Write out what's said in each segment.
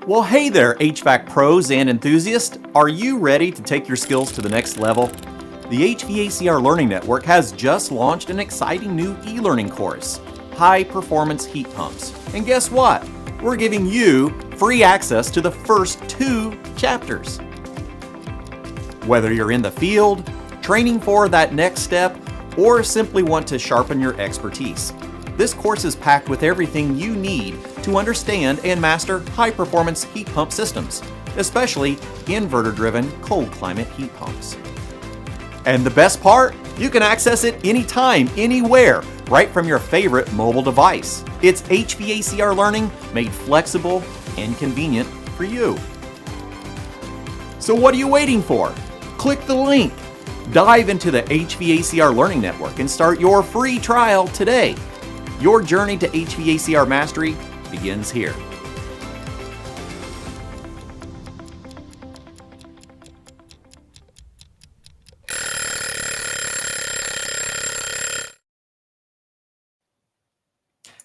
Well, hey there, HVAC pros and enthusiasts. Are you ready to take your skills to the next level? The HVACR Learning Network has just launched an exciting new e-learning course, High Performance Heat Pumps. And guess what? We're giving you free access to the first 2 chapters. Whether you're in the field, training for that next step, or simply want to sharpen your expertise, this course is packed with everything you need to understand and master high-performance heat pump systems, especially inverter-driven cold climate heat pumps. And the best part? You can access it anytime, anywhere, right from your favorite mobile device. It's HVACR learning made flexible and convenient for you. So what are you waiting for? Click the link. Dive into the HVACR Learning Network and start your free trial today. Your journey to HVACR mastery begins here.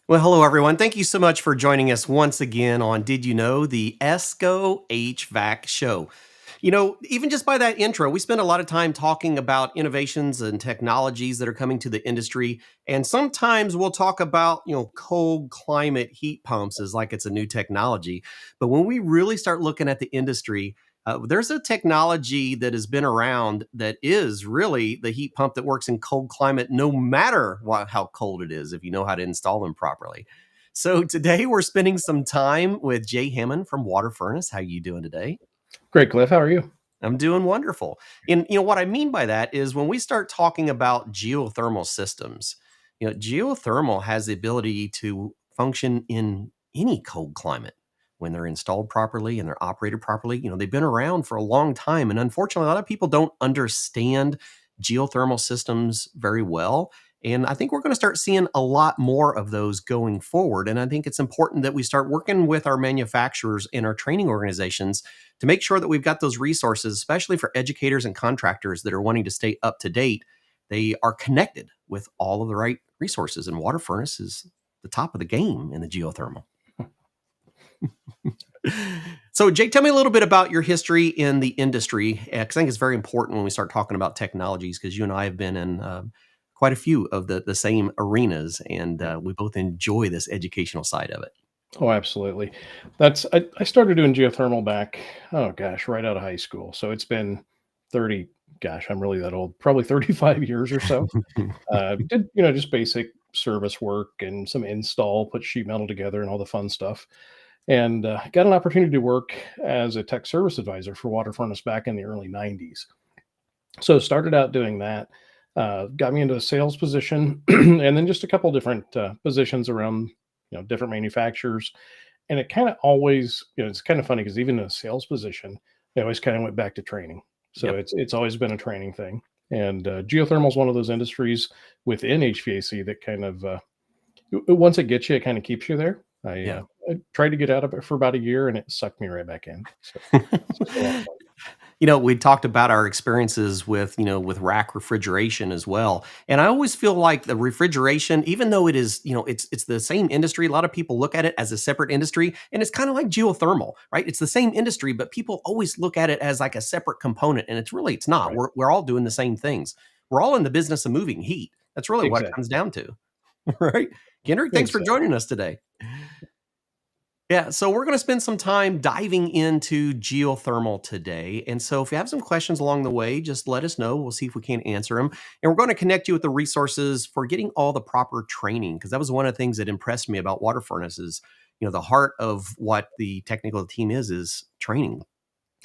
Well, hello, everyone. Thank you so much for joining us once again on Did You Know, the ESCO HVAC show. You know, even just by that intro, we spend a lot of time talking about innovations and technologies that are coming to the industry. And sometimes we'll talk about, cold climate heat pumps as like it's a new technology. But when we really start looking at the industry, there's a technology that has been around that is really the heat pump that works in cold climate, no matter how cold it is, if you know how to install them properly. So today we're spending some time with Jay Hammond from WaterFurnace. How are you doing today? Great, Cliff. How are you? I'm doing wonderful. And what I mean by that is when we start talking about geothermal systems, geothermal has the ability to function in any cold climate when they're installed properly and they're operated properly. They've been around for a long time. And unfortunately, a lot of people don't understand geothermal systems very well. And I think we're going to start seeing a lot more of those going forward. And I think it's important that we start working with our manufacturers and our training organizations to make sure that we've got those resources, especially for educators and contractors that are wanting to stay up to date. They are connected with all of the right resources, and WaterFurnace is the top of the game in the geothermal. So, Jake, tell me a little bit about your history in the industry, because I think it's very important when we start talking about technologies, because you and I have been in quite a few of the same arenas, and we both enjoy this educational side of it. Oh, absolutely. I started doing geothermal back, right out of high school. So it's been 30, I'm really that old, probably 35 years or so. Did, just basic service work and some install, put sheet metal together and all the fun stuff. And got an opportunity to work as a tech service advisor for WaterFurnace back in the early 90s. So started out doing that. Got me into a sales position and then just a couple different positions around different manufacturers. And it kind of always, it's kind of funny because even in a sales position, they always kind of went back to training. So it's always been a training thing. And geothermal is one of those industries within HVAC that kind of, once it gets you, it kind of keeps you there. I tried to get out of it for about a year and it sucked me right back in. So, we talked about our experiences with rack refrigeration as well. And I always feel like the refrigeration, even though it is, it's the same industry, a lot of people look at it as a separate industry, and it's kind of like geothermal, right? It's the same industry, but people always look at it as like a separate component, and it's not. Right. We're all doing the same things. We're all in the business of moving heat. That's really what it comes down to, right? Kendrick, thanks for joining us today. Yeah, so we're going to spend some time diving into geothermal today. And so if you have some questions along the way, just let us know. We'll see if we can answer them. And we're going to connect you with the resources for getting all the proper training, because that was one of the things that impressed me about WaterFurnace is, the heart of what the technical team is training.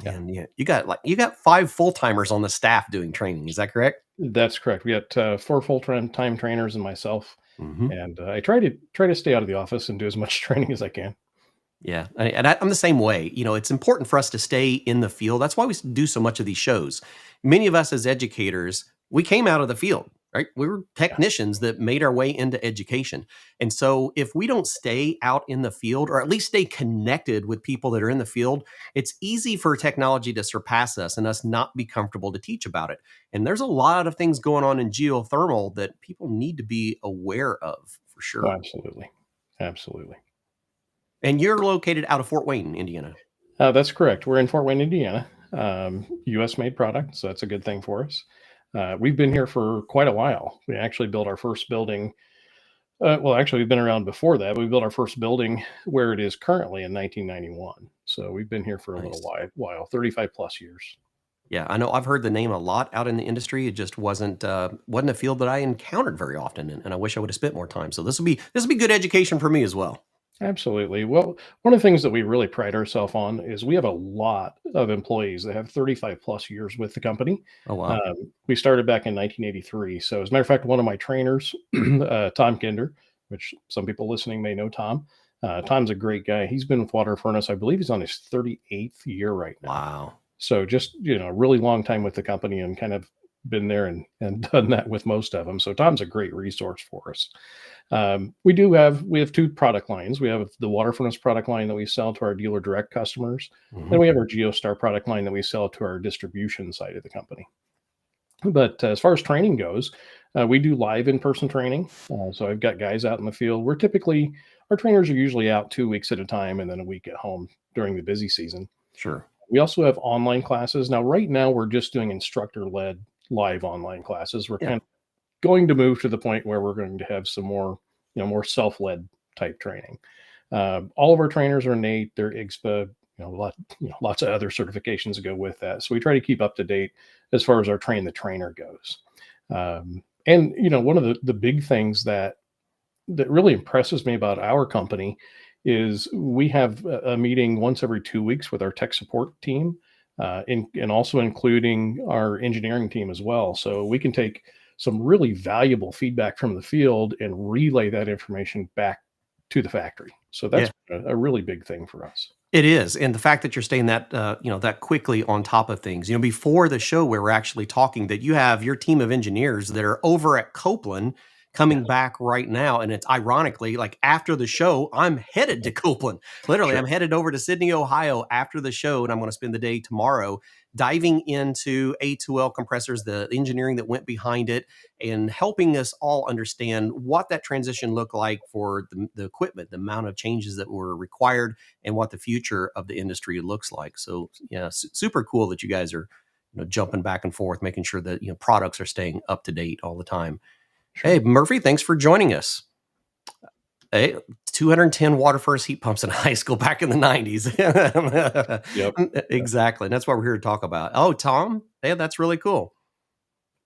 Yeah. And you got 5 full-timers on the staff doing training. Is that correct? That's correct. We got 4 full-time trainers and myself. Mm-hmm. And I try to stay out of the office and do as much training as I can. Yeah. And I'm the same way. It's important for us to stay in the field. That's why we do so much of these shows. Many of us as educators, we came out of the field, right? We were technicians that made our way into education. And so if we don't stay out in the field, or at least stay connected with people that are in the field, it's easy for technology to surpass us and us not be comfortable to teach about it. And there's a lot of things going on in geothermal that people need to be aware of, for sure. Oh, absolutely. Absolutely. And you're located out of Fort Wayne, Indiana. That's correct. We're in Fort Wayne, Indiana. U.S. made product, so that's a good thing for us. We've been here for quite a while. We actually built our first building. Well, actually, we've been around before that. We built our first building where it is currently in 1991. So we've been here for a little Nice. while, 35 plus years. Yeah, I know I've heard the name a lot out in the industry. It just wasn't a field that I encountered very often, and I wish I would have spent more time. So this will be good education for me as well. Absolutely. Well, one of the things that we really pride ourselves on is we have a lot of employees that have 35 plus years with the company. Oh wow. We started back in 1983. So, as a matter of fact, one of my trainers, Tom Kinder, which some people listening may know Tom. Tom's a great guy. He's been with WaterFurnace. I believe he's on his 38th year right now. Wow. So, just, a really long time with the company and kind of been there and done that with most of them. So, Tom's a great resource for us. We have two product lines. We have the WaterFurnace product line that we sell to our dealer direct customers. Mhm. Then we have our GeoStar product line that we sell to our distribution side of the company. But as far as training goes, we do live in-person training. So I've got guys out in the field. Our trainers are usually out 2 weeks at a time and then a week at home during the busy season. Sure. We also have online classes. Now, right now, we're just doing instructor-led live online classes. We're Yeah. kind of going to move to the point where we're going to have some more, more self-led type training. All of our trainers are NATE, they're IGSPA, lots of other certifications that go with that. So we try to keep up to date as far as our train the trainer goes. And one of the big things that really impresses me about our company is we have a meeting once every 2 weeks with our tech support team, and also including our engineering team as well. So we can take some really valuable feedback from the field and relay that information back to the factory. So that's a really big thing for us. It is, and the fact that you're staying that quickly on top of things. Before the show, we were actually talking that you have your team of engineers that are over at Copeland coming back right now, and it's ironically like after the show, I'm headed to Copeland. Literally, Sure. I'm headed over to Sydney, Ohio after the show, and I'm going to spend the day tomorrow diving into A2L compressors, the engineering that went behind it, and helping us all understand what that transition looked like for the equipment, the amount of changes that were required, and what the future of the industry looks like. So, yeah, super cool that you guys are jumping back and forth, making sure that products are staying up to date all the time. Sure. Hey, Murphy, thanks for joining us. Hey, 210 WaterFurnace heat pumps in high school back in the 90s. Yep. Exactly. And that's what we're here to talk about. Oh, Tom, yeah, that's really cool.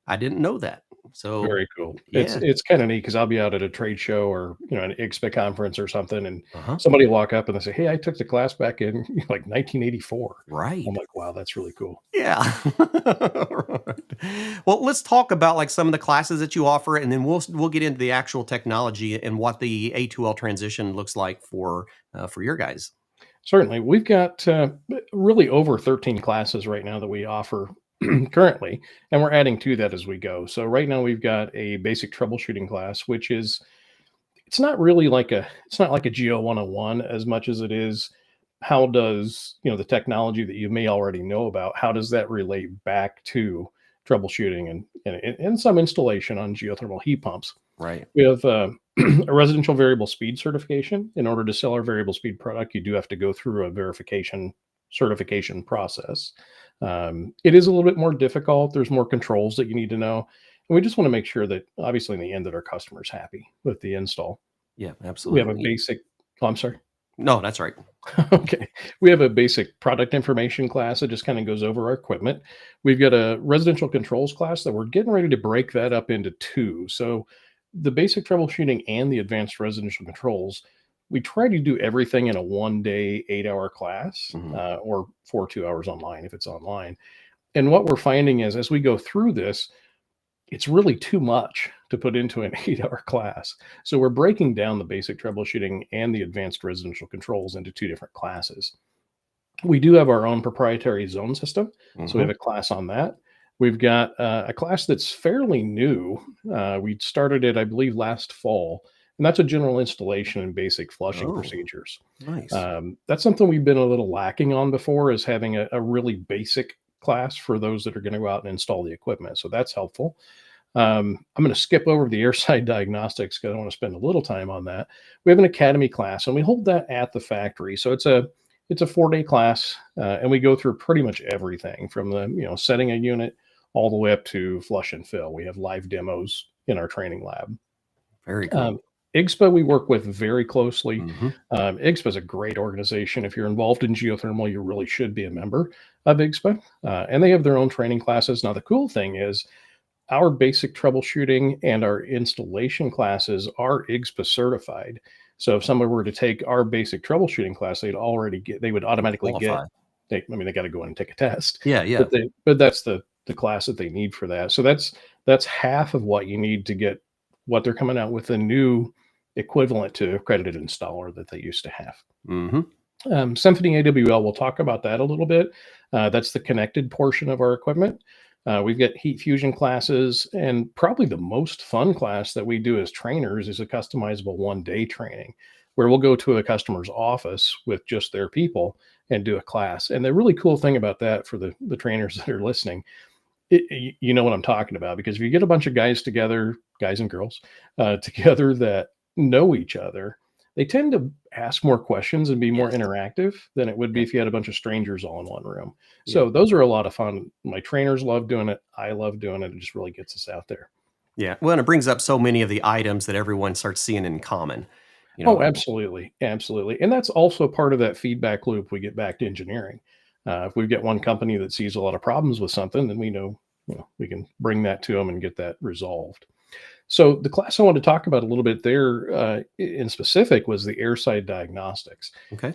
I didn't know that. So Very cool. yeah. It's kind of neat because I'll be out at a trade show or an IGSPA conference or something, and Uh-huh. somebody will walk up and they say, "Hey, I took the class back in like 1984." Right. I'm like, "Wow, that's really cool." Yeah. Right. Well, let's talk about like some of the classes that you offer, and then we'll get into the actual technology and what the A2L transition looks like for your guys. Certainly, we've got really over 13 classes right now that we offer currently, and we're adding to that as we go. So right now we've got a basic troubleshooting class, which is it's not like a Geo 101 as much as it is how does the technology that you may already know about, how does that relate back to troubleshooting and some installation on geothermal heat pumps. Right. We have a residential variable speed certification. In order to sell our variable speed product, you do have to go through a verification certification process. It is a little bit more difficult. There's more controls that you need to know. And we just want to make sure that obviously in the end that our customer's happy with the install. Yeah, We absolutely. have a basic, oh, I'm sorry. No, that's right. Okay. We have a basic product information class that just kind of goes over our equipment. We've got a residential controls class that we're getting ready to break that up into two. So the basic troubleshooting and the advanced residential controls, we try to do everything in a 1 day, 8 hour class, Mhm. or for 2 hours online if it's online. And what we're finding is as we go through this, it's really too much to put into an 8 hour class. So we're breaking down the basic troubleshooting and the advanced residential controls into two different classes. We do have our own proprietary zone system. So we have Mhm. a class on that. We've got a class that's fairly new. We started it, I believe, last fall, and that's a general installation and basic flushing Oh, procedures. nice. That's something we've been a little lacking on before, is having a really basic class for those that are going to go out and install the equipment. So that's helpful. I'm going to skip over the airside diagnostics because I want to spend a little time on that. We have an academy class, and we hold that at the factory. So it's it's a 4-day class, and we go through pretty much everything from the setting a unit all the way up to flush and fill. We have live demos in our training lab. Very cool. IGSPA we work with very closely. hmm IGSPA is a great organization. If you're involved in geothermal, you really should be a member of IGSPA, and they have their own training classes. Now, the cool thing is our basic troubleshooting and our installation classes are IGSPA certified. So if someone were to take our basic troubleshooting class, they would automatically get, Qualify. they got to go in and take a test. Yeah, yeah. But that's the class that they need for that. So that's half of what you need to get what they're coming out with, a new equivalent to accredited installer that they used to have. hmm Symphony AWL, we'll talk about that a little bit. That's the connected portion of our equipment. We've got heat fusion classes, and probably the most fun class that we do as trainers is a customizable 1-day training where we'll go to a customer's office with just their people and do a class. And the really cool thing about that for the trainers that are listening, you know what I'm talking about, because if you get a bunch of guys together, guys and girls together that know each other, they tend to ask more questions and be more Yes. interactive than it would be Yeah. if you had a bunch of strangers all in one room. Yeah. So those are a lot of fun. My trainers love doing it. I love doing it. It just really gets us out there. Yeah. Well, and it brings up so many of the items that everyone starts seeing in common. Oh, absolutely. Absolutely. And that's also part of that feedback loop we get back to engineering. If we've got one company that sees a lot of problems with something, then we know, we can bring that to them and get that resolved. So the class I wanted to talk about a little bit there in specific was the airside diagnostics. Okay.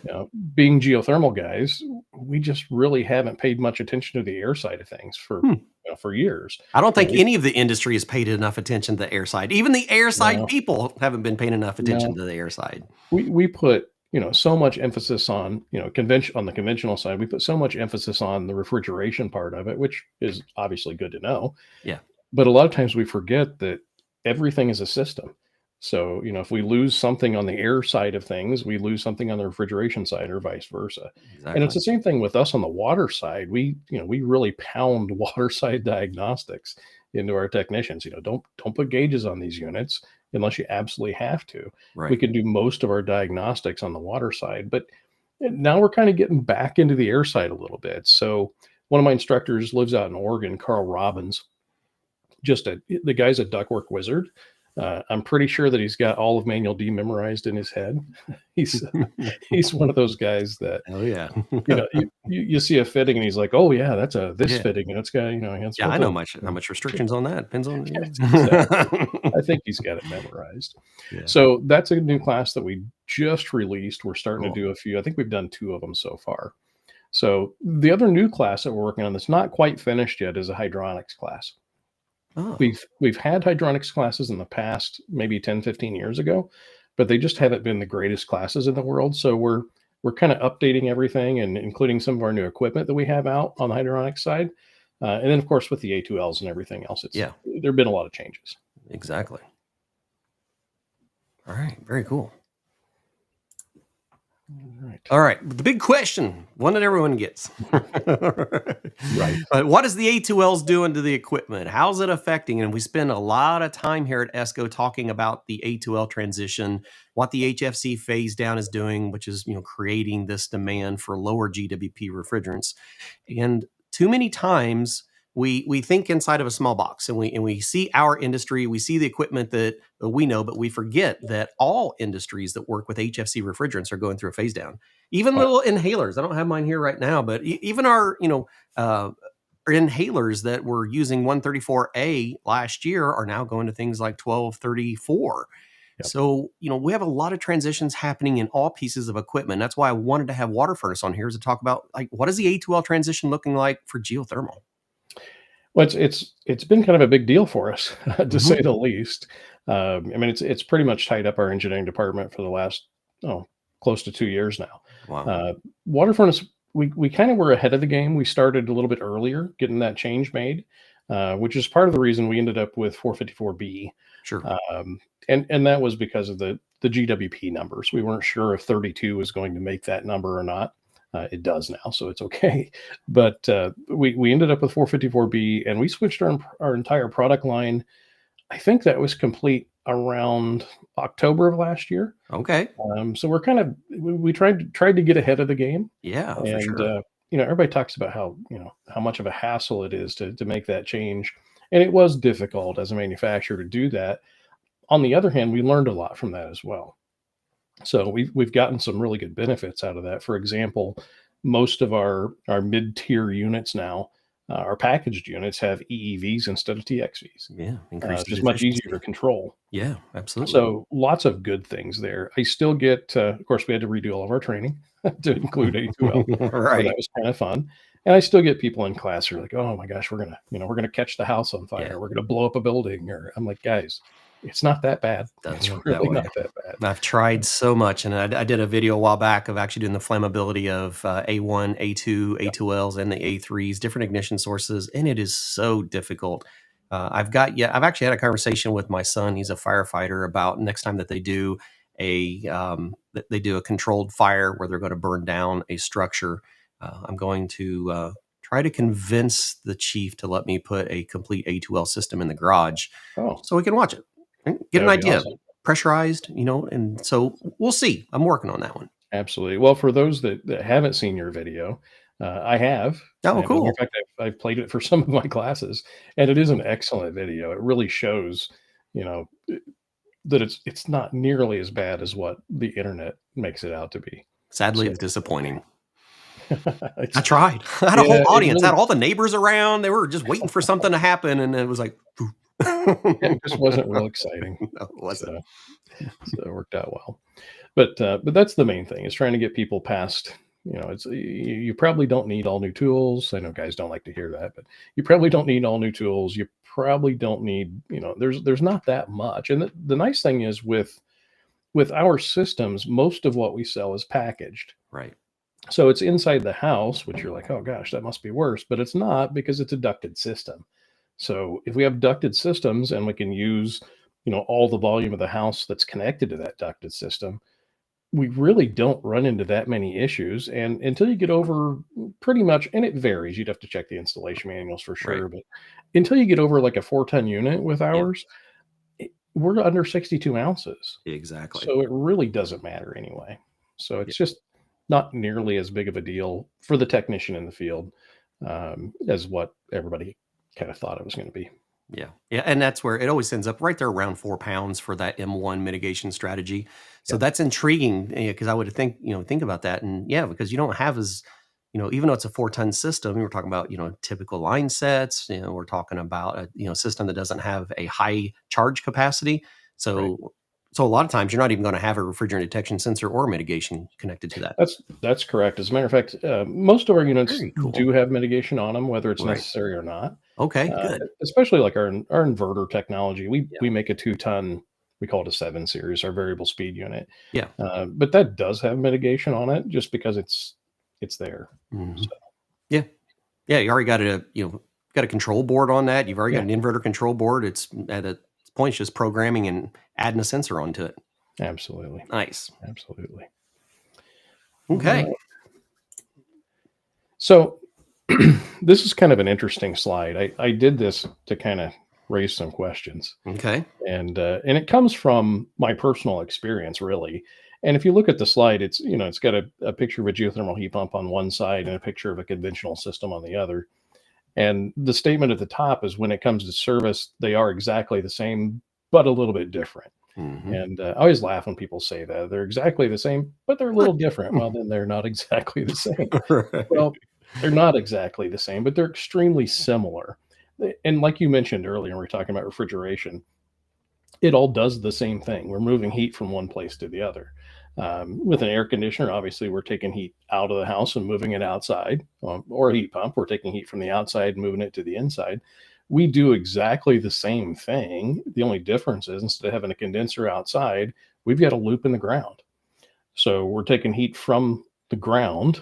Being geothermal guys, we just really haven't paid much attention to the air side of things for years. I don't think we- any of the industry has paid enough attention to the air side. Even the air side No. people haven't been paying enough attention No. to the air side. We put so much emphasis on on the conventional side. We put so much emphasis on the refrigeration part of it, which is obviously good to know. Yeah. But a lot of times we forget that everything is a system. So, if we lose something on the air side of things, we lose something on the refrigeration side, or vice versa. Exactly. And it's the same thing with us on the water side. We really pound water side diagnostics into our technicians. Don't put gauges on these units unless you absolutely have to. Right. We can do most of our diagnostics on the water side, but now we're kind of getting back into the air side a little bit. So one of my instructors lives out in Oregon, Carl Robbins. The guy's a ductwork wizard. I'm pretty sure that he's got all of Manual D memorized in his head. He's one of those guys that Oh yeah. you see a fitting and he's like, oh yeah, that's this Yeah. fitting, and it's got it's Yeah, got I know the- how much restrictions on that depends on. Exactly. I think he's got it memorized. Yeah. So that's a new class that we just released. We're starting Cool. to do a few. I think we've done 2 of them so far. So the other new class that we're working on that's not quite finished yet is a hydronics class. Oh, We've had hydronics classes in the past, maybe 10, 15 years ago, but they just haven't been the greatest classes in the world. So we're kind of updating everything and including some of our new equipment that we have out on the hydronics side. And then, of course, with the A2Ls and everything else, there have been a lot of changes. exactly. All right. Very cool. Right. All right. The big question, one that everyone gets. Right. What is the A2Ls doing to the equipment? How's it affecting? And we spend a lot of time here at ESCO talking about the A2L transition, what the HFC phase down is doing, which is creating this demand for lower GWP refrigerants. And too many times we think inside of a small box, and we see our industry, we see the equipment that we know, but we forget that all industries that work with HFC refrigerants are going through a phase down. Even little inhalers. I don't have mine here right now, but even our inhalers that were using 134A last year are now going to things like 1234. Yep. So, we have a lot of transitions happening in all pieces of equipment. That's why I wanted to have WaterFurnace on here to talk about what is the A2L transition looking like for geothermal? Well, it's been kind of a big deal for us, to say the least. It's pretty much tied up our engineering department for the last close to 2 years now. Wow. WaterFurnace, we kind of were ahead of the game. We started a little bit earlier getting that change made, which is part of the reason we ended up with 454B. Sure. And that was because of the GWP numbers. We weren't sure if 32 was going to make that number or not. It does now, so it's okay. But we ended up with 454B, and we switched our entire product line. I think that was complete around October of last year. Okay. So we're we tried to get ahead of the game, Yeah, for and sure. everybody talks about how much of a hassle it is to make that change, and it was difficult as a manufacturer to do that. On the other hand, we learned a lot from that as well. So we've gotten some really good benefits out of that. For example, most of our mid-tier units now, our packaged units have EEVs instead of TXVs. Yeah, increases Just much easier to efficiency. control. Yeah, absolutely. So lots of good things there. I still get, of course, we had to redo all of our training to include A2L, so that Right. was kind of fun. And I still get people in class who are like, "Oh my gosh, we're gonna catch the house on Yeah, fire. We're gonna blow up a building." Or I'm like, "Guys, it's not that bad. doesn't It's work that really way. not that bad." I've tried so much, and I did a video a while back of actually doing the flammability of A1, A2, Yeah. A2Ls, and the A3s, different ignition sources, and it is so difficult. I've actually had a conversation with my son. He's a firefighter about next time that they do a controlled fire where they're going to burn down a structure. I'm going to try to convince the chief to let me put a complete A2L system in the garage Oh, so we can watch it and get that an would be idea awesome. pressurized, and so we'll see. I'm working on that one. Absolutely. Well, for those that haven't seen your video, I have. Oh, As a matter of cool. fact, I've played it for some of my classes, and it is an excellent video. It really shows, you know, that it's not nearly as bad as what the internet makes it out to be. Sadly, So it's disappointing. I it's tried. I had a whole yeah, it audience. I really had all the neighbors around. They were just waiting for something to happen, and it was like, yeah, it just wasn't real no, exciting. it wasn't. So it worked out well. But that's the main thing is trying to get people past. You probably don't need all new tools. I know guys don't like to hear that, but you probably don't need all new tools. You probably don't need. There's not that much. And the nice thing is with our systems, most of what we sell is packaged. Right. So it's inside the house, which you're like, oh gosh, that must be worse, but it's not because it's a ducted system. So if we have ducted systems and we can use, all the volume of the house that's connected to that ducted system, we really don't run into that many issues. And until you get over pretty much, and it varies, you'd have to check the installation manuals for Right. sure, but until you get over like a 4-ton unit with Yeah. ours, we're under 62 ounces. Exactly. So it really doesn't matter anyway. So Yeah. it's just not nearly as big of a deal for the technician in the field as what everybody kind of thought it was going to be. Yeah. Yeah. And that's where it always ends up right there around 4 pounds for that M1 mitigation strategy. So Yeah. that's intriguing because I would think about that. And yeah, because you don't have even though it's a 4-ton system, we're talking about, typical line sets, we're talking about a system that doesn't have a high charge capacity. Right. So a lot of times you're not even going to have a refrigerant detection sensor or mitigation connected to that. That's correct. As a matter of fact, most of our units Very cool. do have mitigation on them, whether it's Right. necessary or not. Okay, Uh, good. Especially like our inverter technology. We Yeah. we make a 2-ton. We call it a 7 series, our variable speed unit. Yeah. But that does have mitigation on it, just because it's there. Mhm. So Yeah. Yeah, you already got a control board on that. You've already yeah, got an inverter control board. It's at a point it's just programming and adding a sensor onto it. absolutely, Nice. absolutely. Okay. So this is kind of an interesting slide. I did this to kind of raise some questions, Okay. and it comes from my personal experience, really. And if you look at the slide, it's got a picture of a geothermal heat pump on one side and a picture of a conventional system on the other. And the statement at the top is when it comes to service, they are exactly the same, but a little bit different. Mhm. And I always laugh when people say that they're exactly the same, but they're a little different. Well, then they're not exactly the same. Right. Well, they're not exactly the same, but they're extremely similar. And like you mentioned earlier, when we were talking about refrigeration, it all does the same thing. We're moving heat from one place to the other. With an air conditioner, obviously, we're taking heat out of the house and moving it outside, or a heat pump, we're taking heat from the outside and moving it to the inside. We do exactly the same thing. The only difference is instead of having a condenser outside, we've got a loop in the ground. So we're taking heat from the ground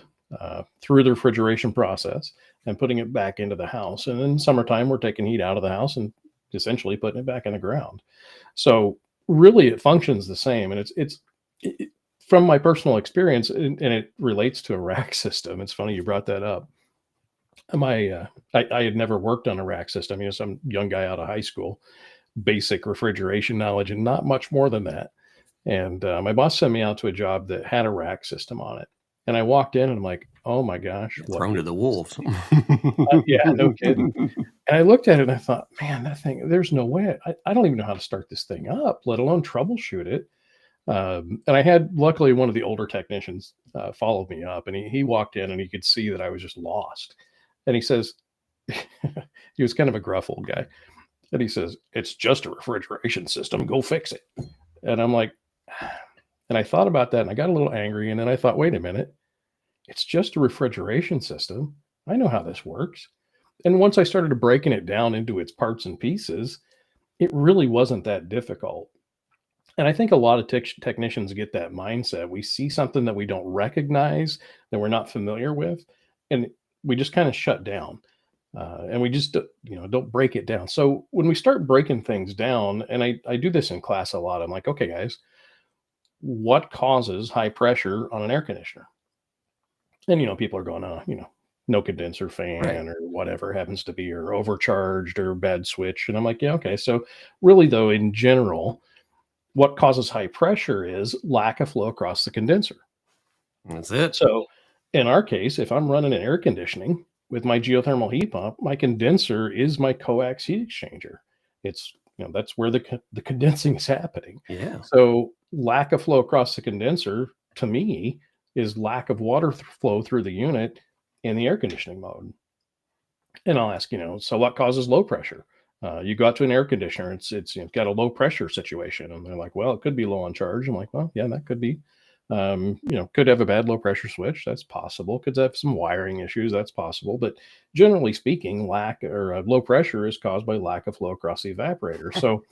through the refrigeration process and putting it back into the house. And in summertime, we're taking heat out of the house and essentially putting it back in the ground. So really, it functions the same. And from my personal experience, and it relates to a rack system. It's funny you brought that up. I had never worked on a rack system. Some young guy out of high school, basic refrigeration knowledge and not much more than that. And my boss sent me out to a job that had a rack system on it. And I walked in and I'm like, oh my gosh, what Thrown to is the this? wolves. Yeah, no kidding. And I looked at it and I thought, man, that thing, there's no way. I don't even know how to start this thing up, let alone troubleshoot it. And I had, luckily, one of the older technicians followed me up, and he walked in and he could see that I was just lost. And he says, he was kind of a gruff old guy. And he says, it's just a refrigeration system. Go fix it. And I'm like, and I thought about that and I got a little angry. And then I thought, wait a minute, it's just a refrigeration system. I know how this works. And once I started breaking it down into its parts and pieces, it really wasn't that difficult. And I think a lot of technicians get that mindset. We see something that we don't recognize, that we're not familiar with, and we just kind of shut down. And we just don't break it down. So when we start breaking things down, and I do this in class a lot, I'm like, okay, guys, what causes high pressure on an air conditioner? And people are going, no condenser fan Right. or whatever it happens to be, or overcharged or bad switch. And I'm like, yeah, okay. So really, though, in general, what causes high pressure is lack of flow across the condenser. That's it. So in our case, if I'm running an air conditioning with my geothermal heat pump, my condenser is my coax heat exchanger. It's, that's where the condensing is happening. Yeah. So lack of flow across the condenser, to me, is lack of water flow through the unit in the air conditioning mode. And I'll ask, so what causes low pressure? You go out to an air conditioner, it's got a low pressure situation, and they're like, well, it could be low on charge. I'm like, well, yeah, that could be. Could have a bad low pressure switch. That's possible. Could have some wiring issues. That's possible. But generally speaking, lack or low pressure is caused by lack of flow across the evaporator. So,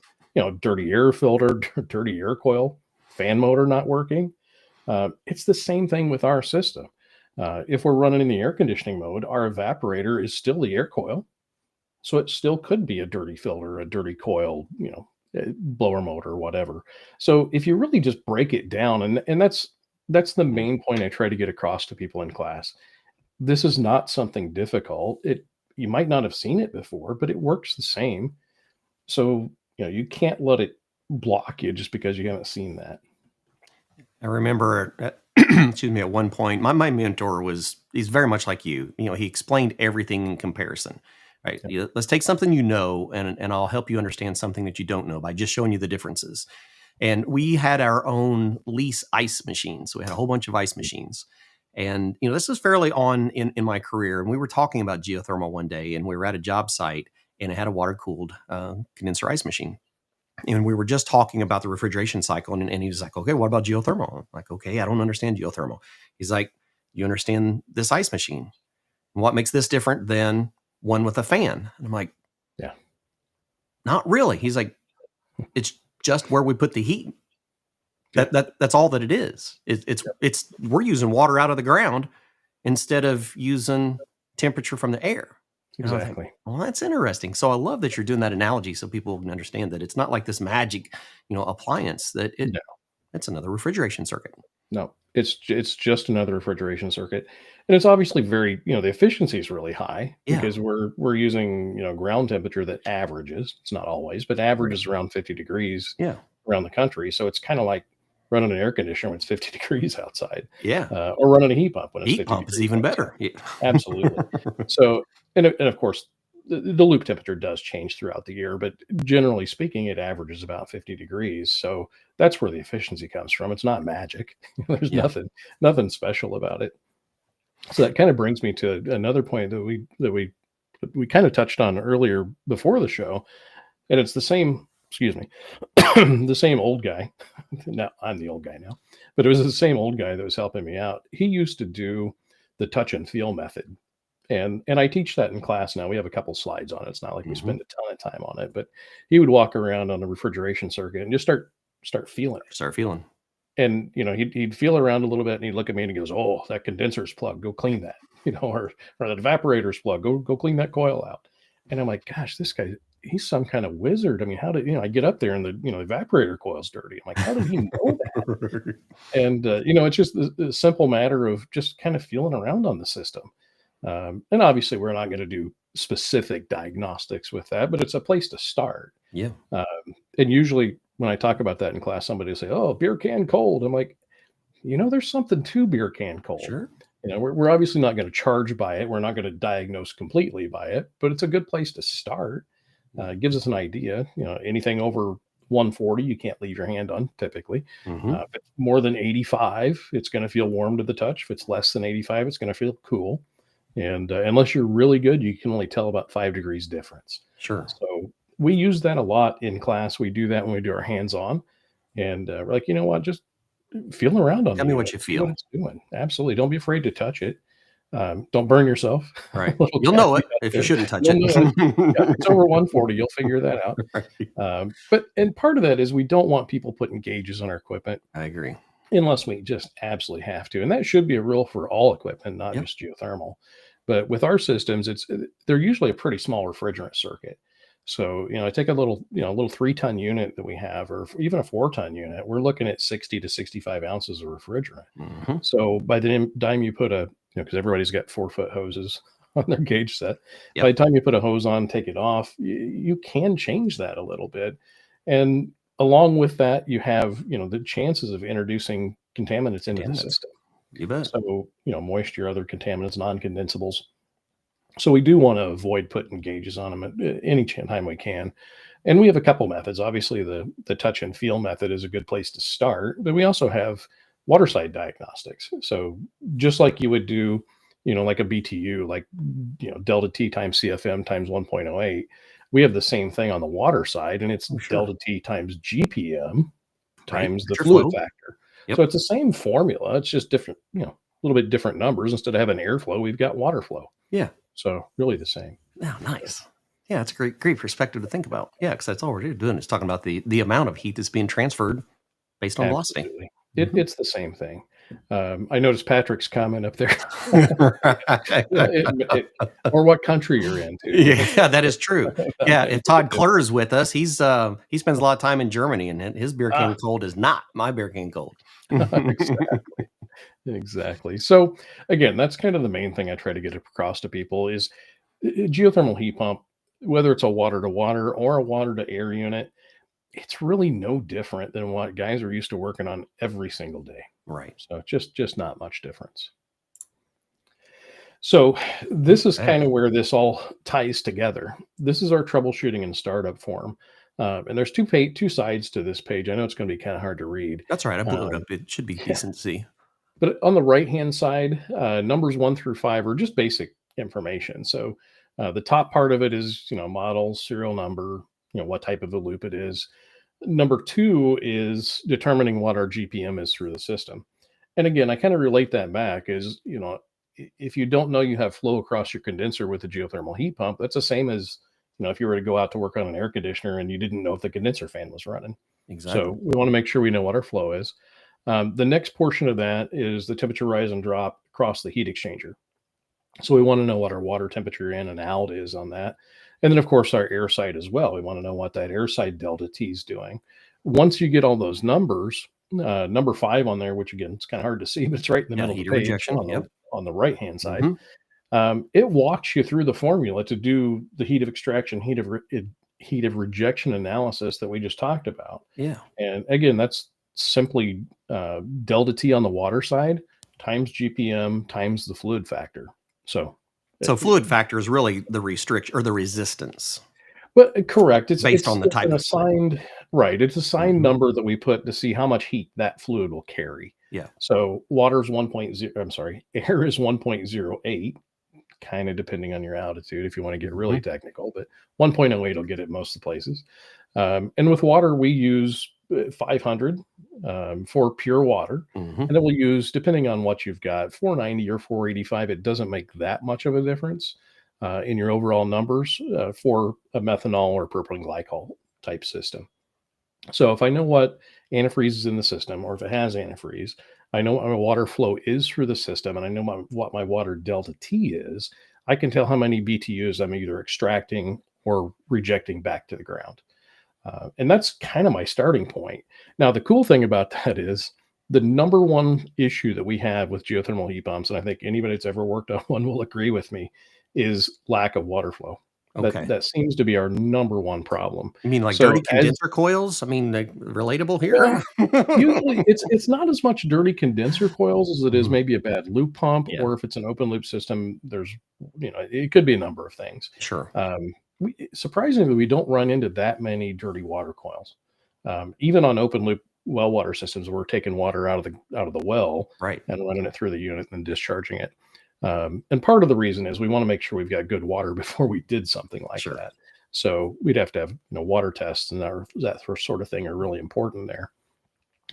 dirty air filter, dirty air coil, fan motor not working. It's the same thing with our system. If we're running in the air conditioning mode, our evaporator is still the air coil. So it still could be a dirty filter, a dirty coil, blower motor, whatever. So if you really just break it down, and that's the main point I try to get across to people in class. This is not something difficult. You might not have seen it before, but it works the same. So you can't let it block you just because you haven't seen that. I remember, excuse me, at one point, my mentor he's very much like you. He explained everything in comparison. Right. Yep. Let's take something and I'll help you understand something that you don't know by just showing you the differences. And we had our own lease ice machines. So we had a whole bunch of ice machines. And, this is fairly on in my career. And we were talking about geothermal one day, and we were at a job site, and it had a water-cooled condenser ice machine. And we were just talking about the refrigeration cycle. And he was like, okay, what about geothermal? I'm like, okay, I don't understand geothermal. He's like, you understand this ice machine? And what makes this different than one with a fan? And I'm like, yeah, not really. He's like, it's just where we put the heat. That's all that it is. It's we're using water out of the ground instead of using temperature from the air. Exactly. Like, well, that's interesting. So I love that you're doing that analogy so people can understand that it's not like this magic, appliance that it's another refrigeration circuit. No, it's just another refrigeration circuit. And it's obviously very, the efficiency is really high because we're using, ground temperature that averages. It's not always, but averages around 50 degrees around the country. So it's kind of like running an air conditioner when it's 50 degrees outside. Yeah. Or running a heat pump when it's heat 50 pump degrees is even outside. better. Yeah. Absolutely. So, and of course, the loop temperature does change throughout the year, but generally speaking, it averages about 50 degrees. So that's where the efficiency comes from. It's not magic. There's nothing special about it. So that kind of brings me to another point that we kind of touched on earlier before the show, and it's the same. Excuse me, the same old guy. Now I'm the old guy now, but it was the same old guy that was helping me out. He used to do the touch and feel method. And I teach that in class now. We have a couple slides on it. It's not like we spend a ton of time on it, but he would walk around on the refrigeration circuit and just start feeling it. Start feeling. And, he'd feel around a little bit and he'd look at me and he goes, oh, that condenser's plugged. Go clean that, or that evaporator's plugged. Go clean that coil out. And I'm like, gosh, this guy, he's some kind of wizard. I mean, how did, I get up there and the, evaporator coil's dirty. I'm like, how did he know that? And, it's just a simple matter of just kind of feeling around on the system. And obviously we're not going to do specific diagnostics with that, but it's a place to start. Yeah. And usually when I talk about that in class, somebody will say, "Oh, beer can cold." I'm like, there's something to beer can cold. Sure. We're obviously not going to charge by it. We're not going to diagnose completely by it, but it's a good place to start. It gives us an idea. Anything over 140, you can't leave your hand on typically. Hmm. If it's more than 85, it's going to feel warm to the touch. If it's less than 85, it's going to feel cool. And unless you're really good, you can only tell about 5 degrees difference. Sure. So we use that a lot in class. We do that when we do our hands-on. And we're like, you know what? Just feeling around on Tell the me unit, what you see what feel. it's doing. Absolutely. Don't be afraid to touch it. Don't burn yourself. Right. Little You'll know it caveat if you there. shouldn't touch You'll it. know it. Yeah, if it's over 140, you'll figure that out. Right. And part of that is we don't want people putting gauges on our equipment I agree. unless we just absolutely have to. And that should be a rule for all equipment, not Yep. just geothermal. But with our systems, they're usually a pretty small refrigerant circuit. So, I take a little 3-ton unit that we have, or even a 4-ton unit, we're looking at 60 to 65 ounces of refrigerant. Hmm. So by the time you put because everybody's got 4-foot hoses on their gauge set, Yep. by the time you put a hose on, take it off, you can change that a little bit. And along with that, you have, the chances of introducing contaminants into the Contaminants. system. You bet. So, moisture, other contaminants, non-condensables. So we do want to avoid putting gauges on them at any time we can. And we have a couple methods. Obviously, the touch and feel method is a good place to start, but we also have waterside diagnostics. So just like you would do, like a BTU, like, delta T times CFM times 1.08, we have the same thing on the water side, and it's Oh, sure. delta T times GPM Right. times the Pressure fluid flow. factor. Yep. So it's the same formula. It's just different, a little bit different numbers. Instead of having airflow, we've got water flow. Yeah. So really the same. Oh, nice. Yeah, it's a great perspective to think about. Yeah, because that's all we're doing is talking about the amount of heat that's being transferred based on velocity. Absolutely. Mhm. It's the same thing. I noticed Patrick's comment up there. Or what country you're in too. Yeah, that is true. Yeah, if Todd Klur is with us, he spends a lot of time in Germany, and his beer can cold is not my beer can cold. Exactly. So again, that's kind of the main thing I try to get across to people is geothermal heat pump, whether it's a water to water or a water to air unit, it's really no different than what guys are used to working on every single day. Right. So just not much difference. So this is kind of where this all ties together. This is our troubleshooting and startup form. And there's two sides to this page. I know it's going to be kind of hard to read. That's right. I blew it up. It should be decent to see. But on the right-hand side, numbers 1 through 5 are just basic information. So the top part of it is, model, serial number, what type of a loop it is. Number 2 is determining what our GPM is through the system. And again, I kind of relate that back is, if you don't know you have flow across your condenser with a geothermal heat pump, that's the same as, if you were to go out to work on an air conditioner and you didn't know if the condenser fan was running. Exactly. So we want to make sure we know what our flow is. The next portion of that is the temperature rise and drop across the heat exchanger. So we want to know what our water temperature in and out is on that. And then, of course, our air side as well. We want to know what that air side delta T is doing. Once you get all those numbers, number 5 on there, which again, it's kind of hard to see, but it's right in the middle of the page rejection. On the right-hand side. Mm-hmm. It walks you through the formula to do the heat of extraction, heat of rejection analysis that we just talked about. Yeah. And again, that's simply delta T on the water side times GPM times the fluid factor. So fluid factor is really the restriction or the resistance. But correct. It's based on the type an of assigned, right. It's assigned number that we put to see how much heat that fluid will carry. Yeah. So water is 1.0, I'm sorry, air is 1.08, kind of depending on your altitude if you want to get really technical, but 1.08 will get it most of the places. And with water, we use 500 for pure water. And then we'll use, depending on what you've got, 490 or 485. It doesn't make that much of a difference in your overall numbers for a methanol or propylene glycol type system. So if I know what antifreeze is in the system, or if it has antifreeze, I know what my water flow is through the system, and I know what my water delta T is, I can tell how many BTUs I'm either extracting or rejecting back to the ground. And that's kind of my starting point. Now, the cool thing about that is the number one issue that we have with geothermal heat pumps, and I think anybody that's ever worked on one will agree with me, is lack of water flow. Okay. That seems to be our number one problem. You mean like So dirty as condenser coils? I mean, like, relatable well, here? usually it's not as much dirty condenser coils as it is Mhm. maybe a bad loop pump, Yeah, or if it's an open loop system, there's, it could be a number of things. sure. Surprisingly, we don't run into that many dirty water coils. Even on open loop well water systems, we're taking water out of the well Right. and running it through the unit and discharging it. And part of the reason is we want to make sure we've got good water before we did something like Sure. that. So we'd have to have water tests and that sort of thing are really important there.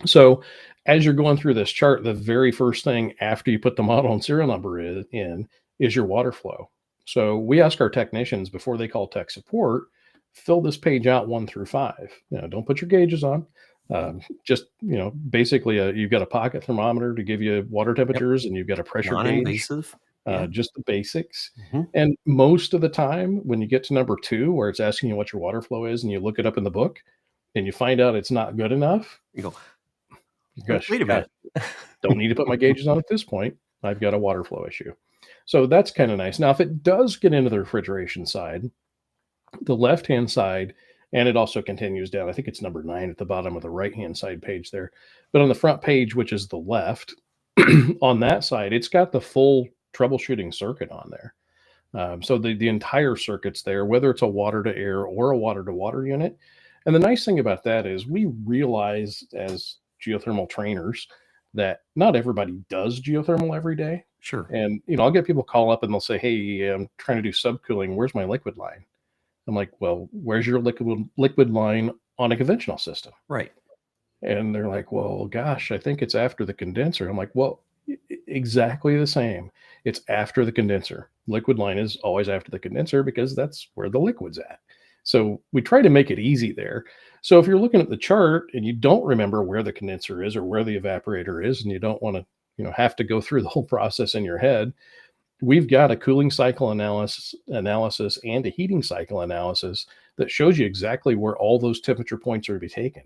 So as you're going through this chart, the very first thing after you put the model and serial number in is your water flow. So we ask our technicians before they call tech support, fill this page out 1 through 5. Don't put your gauges on. Just basically, you've got a pocket thermometer to give you water Yep. temperatures, and you've got a pressure gauge, Non-invasive. Yeah. just the basics. Mhm. And most of the time, when you get to number 2, where it's asking you what your water flow is, and you look it up in the book, and you find out it's not good enough, You go, gosh, wait a yeah, minute. don't need to put my gauges on at this point. I've got a water flow issue. So that's kind of nice. Now, if it does get into the refrigeration side, the left-hand side, and it also continues down. I think it's number 9 at the bottom of the right-hand side page there. But on the front page, which is the left, on that side, it's got the full troubleshooting circuit on there. So the entire circuit's there, whether it's a water to air or a water to water unit. And the nice thing about that is we realize as geothermal trainers that not everybody does geothermal every day. Sure. And I'll get people call up and they'll say, "Hey, I'm trying to do subcooling. Where's my liquid line?" I'm like, "Well, where's your liquid line on a conventional system?" Right. And they're like, "Well, gosh, I think it's after the condenser." I'm like, "Well, exactly the same. It's after the condenser. Liquid line is always after the condenser because that's where the liquid's at." So we try to make it easy there. So if you're looking at the chart and you don't remember where the condenser is or where the evaporator is, and you don't want to, have to go through the whole process in your head, we've got a cooling cycle analysis and a heating cycle analysis that shows you exactly where all those temperature points are to be taken.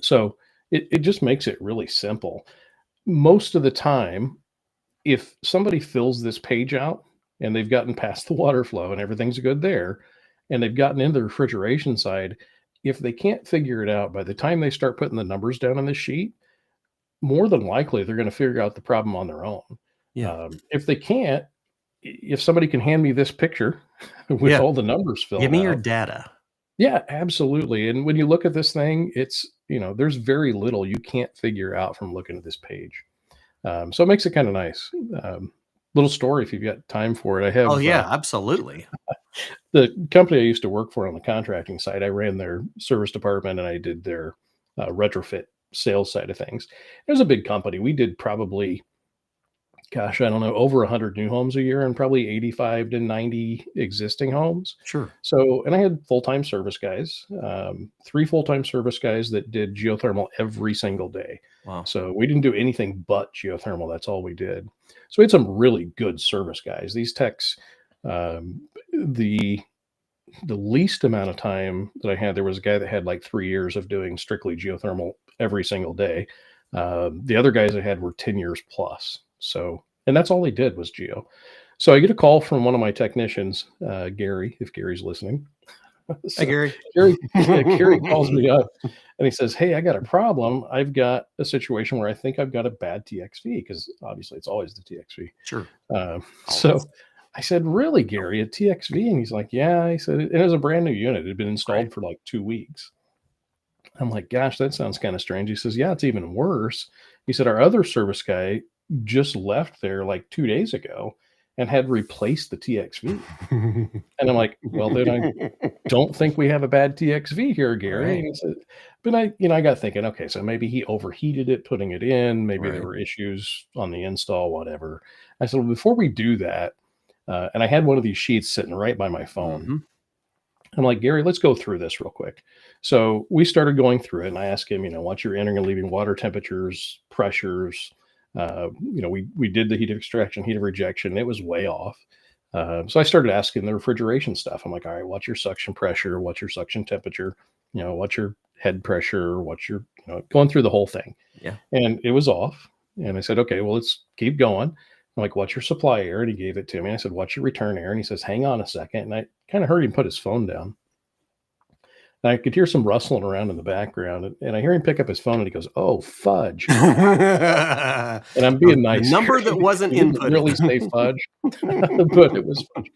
So it just makes it really simple. Most of the time, if somebody fills this page out and they've gotten past the water flow and everything's good there, and they've gotten into the refrigeration side, if they can't figure it out by the time they start putting the numbers down on the sheet, more than likely they're going to figure out the problem on their own. Yeah. If they can't, if somebody can hand me this picture with Yeah. all the numbers filled Give me your out, data. yeah, absolutely. And when you look at this thing, it's, there's very little you can't figure out from looking at this page. So it makes it kind of nice. Little story if you've got time for it. I have Oh, yeah, absolutely. the company I used to work for on the contracting side. I ran their service department and I did their retrofit sales side of things. It was a big company. We did probably, gosh, I don't know, over 100 new homes a year and probably 85 to 90 existing homes. Sure. So, and I had full-time service guys, 3 full-time service guys that did geothermal every single day. Wow. So we didn't do anything but geothermal. That's all we did. So we had some really good service guys. These techs, the least amount of time that I had, there was a guy that had like 3 years of doing strictly geothermal every single day. The other guys I had were 10 years plus. So, and that's all they did was geo. So I get a call from one of my technicians, Gary, if Gary's listening. Hey, Gary. Gary calls me up and he says, "Hey, I got a problem. I've got a situation where I think I've got a bad TXV," because obviously it's always the TXV. Sure. So I said, "Really, Gary, a TXV?" And he's like, "Yeah." He said, "It was a brand new unit. It had been installed for like 2 weeks." I'm like, "Gosh, that sounds kind of strange." He says, "Yeah, it's even worse." He said, "Our other service guy just left there like 2 days ago and had replaced the TXV." And I'm like, "Well, then I don't think we have a bad TXV here, Gary." Right. And he said, but I got thinking, okay, so maybe he overheated it, putting it in. Maybe there Right. were issues on the install, whatever. I said, well, before we do that, and I had one of these sheets sitting right by my phone. Mhm. I'm like, "Gary, let's go through this real quick." So we started going through it, and I asked him, what's your entering and leaving water temperatures, pressures? We did the heat of extraction, heat of rejection. It was way off. So I started asking the refrigeration stuff. I'm like, "All right, what's your suction pressure? What's your suction temperature? What's your head pressure? What's your, going through the whole thing." Yeah. And it was off. And I said, "Okay, well, let's keep going." I'm like, what's your supply air? And he gave it to me. I said, what's your return air? And he says, hang on a second. And I kind of heard him put his phone down. And I could hear some rustling around in the background. And I hear him pick up his phone and he goes, oh, fudge. And I'm being nice. The number that wasn't He didn't inputted. really say fudge, but it was fudge.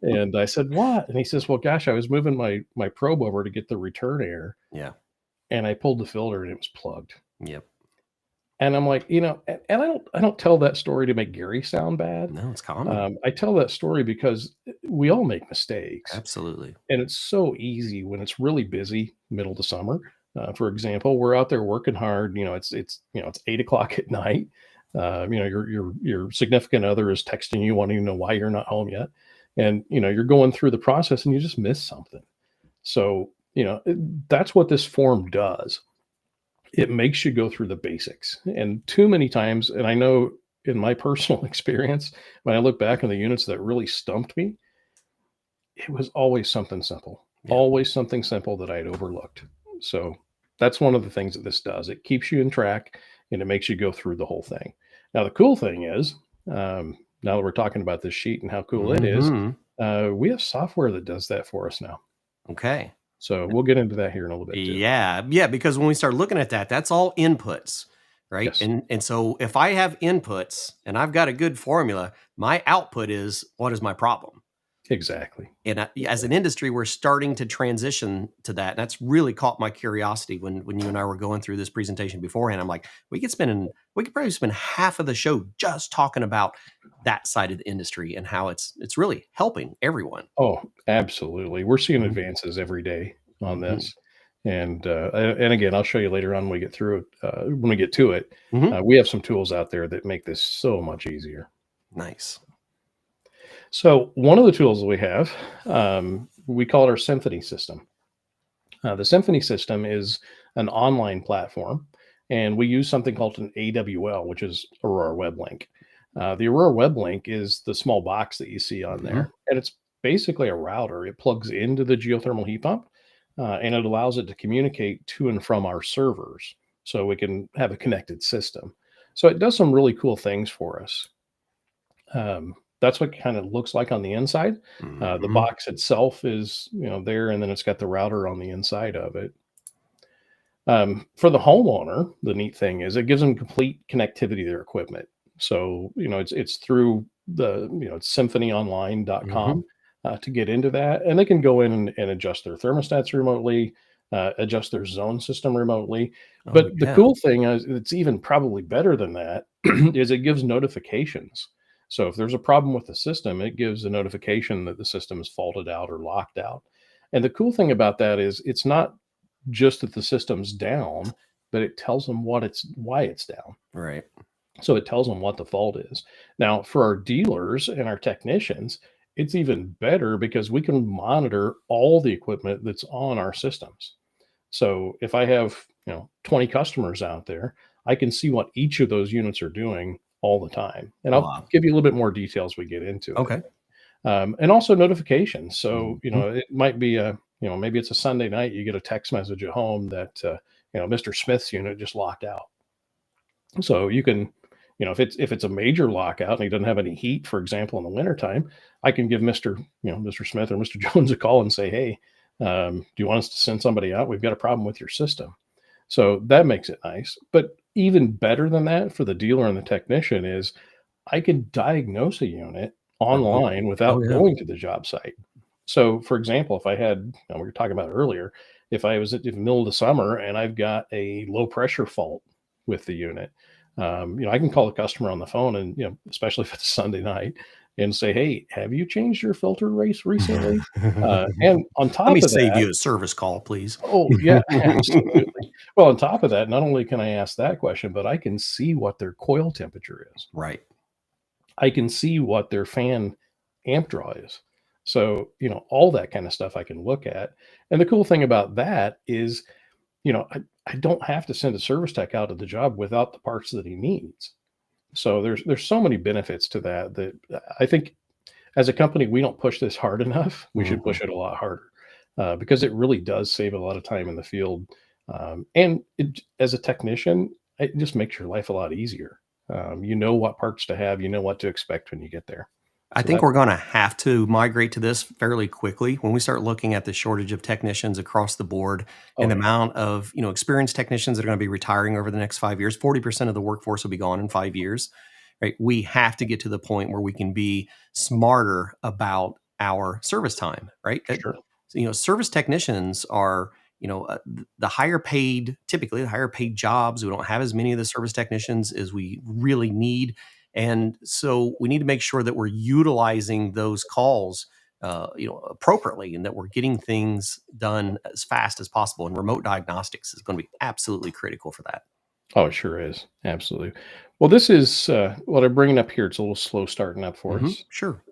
And I said, what? And he says, well, gosh, I was moving my probe over to get the return air. Yeah. And I pulled the filter and it was plugged. Yep. And I'm like, and I don't tell that story to make Gary sound bad. No, it's common. I tell that story because we all make mistakes. Absolutely. And it's so easy when it's really busy, middle of the summer. For example, we're out there working hard. It's 8:00 at night. Your significant other is texting you, wanting to know why you're not home yet, and you're going through the process and you just miss something. So that's what this form does. It makes you go through the basics. And too many times, and I know in my personal experience, when I look back on the units that really stumped me, it was always something simple. Yeah. Always something simple that I had overlooked. So that's one of the things that this does. It keeps you in track and it makes you go through the whole thing. Now, the cool thing is, now that we're talking about this sheet and how cool it is, we have software that does that for us now. Okay. So we'll get into that here in a little bit too. Yeah. Because when we start looking at that, that's all inputs, right? Yes. And so if I have inputs and I've got a good formula, my output is, what is my problem? Exactly. And as an industry, we're starting to transition to that. And that's really caught my curiosity when you and I were going through this presentation beforehand. I'm like, we could probably spend half of the show just talking about that side of the industry and how it's really helping everyone. Oh, absolutely. We're seeing advances every day on this. And again, I'll show you later on when we get through it. When we get to it, we have some tools out there that make this so much easier. Nice. So one of the tools that we have, we call it our Symphony system. The Symphony system is an online platform, and we use something called an AWL, which is Aurora Web Link. The Aurora Web Link is the small box that you see on there, and it's basically a router. It plugs into the geothermal heat pump, and it allows it to communicate to and from our servers, so we can have a connected system. So it does some really cool things for us. That's what it kind of looks like on the inside. The box itself is, there, and then it's got the router on the inside of it. For the homeowner, the neat thing is it gives them complete connectivity to their equipment. So, it's through it's symphonyonline.com to get into that. And they can go in and adjust their thermostats remotely, adjust their zone system remotely. But the cool thing is, it's even probably better than that, is it gives notifications. So if there's a problem with the system, it gives a notification that the system is faulted out or locked out. And the cool thing about that is it's not just that the system's down, but it tells them why it's down. Right. So it tells them what the fault is. Now, for our dealers and our technicians, it's even better because we can monitor all the equipment that's on our systems. So if I have 20 customers out there, I can see what each of those units are doing all the time. And I'll give you a little bit more detail as we get into it. Okay. And also notifications. So, it might be maybe it's a Sunday night, you get a text message at home that, Mr. Smith's unit just locked out. So you can, if it's a major lockout and he doesn't have any heat, for example, in the wintertime, I can give Mr. Smith or Mr. Jones a call and say, hey, do you want us to send somebody out? We've got a problem with your system. So that makes it nice. But even better than that for the dealer and the technician is I can diagnose a unit online without going to the job site. So for example, if I had, we were talking about earlier, if I was at the middle of the summer and I've got a low pressure fault with the unit, I can call the customer on the phone and, especially if it's Sunday night, and say, hey, have you changed your filter race recently? And on top of that, let me save you a service call, please. Oh, yeah, absolutely. Well, on top of that, not only can I ask that question, but I can see what their coil temperature is. Right. I can see what their fan amp draw is. So, all that kind of stuff I can look at. And the cool thing about that is, I don't have to send a service tech out to the job without the parts that he needs. So there's so many benefits to that I think as a company, we don't push this hard enough. We should push it a lot harder because it really does save a lot of time in the field. And as a technician, it just makes your life a lot easier. You know what parts to have. You know what to expect when you get there. I So think that, we're going to have to migrate to this fairly quickly when we start looking at the shortage of technicians across the board and oh the yeah, amount of, experienced technicians that are going to be retiring over the next 5 years. 40% of the workforce will be gone in 5 years, right? We have to get to the point where we can be smarter about our service time, right? sure. Service technicians are, the higher paid, typically the higher paid jobs. We don't have as many of the service technicians as we really need. And so we need to make sure that we're utilizing those calls, appropriately, and that we're getting things done as fast as possible. And remote diagnostics is going to be absolutely critical for that. Oh, it sure is. Absolutely. Well, this is what I'm bringing up here. It's a little slow starting up for us, Sure.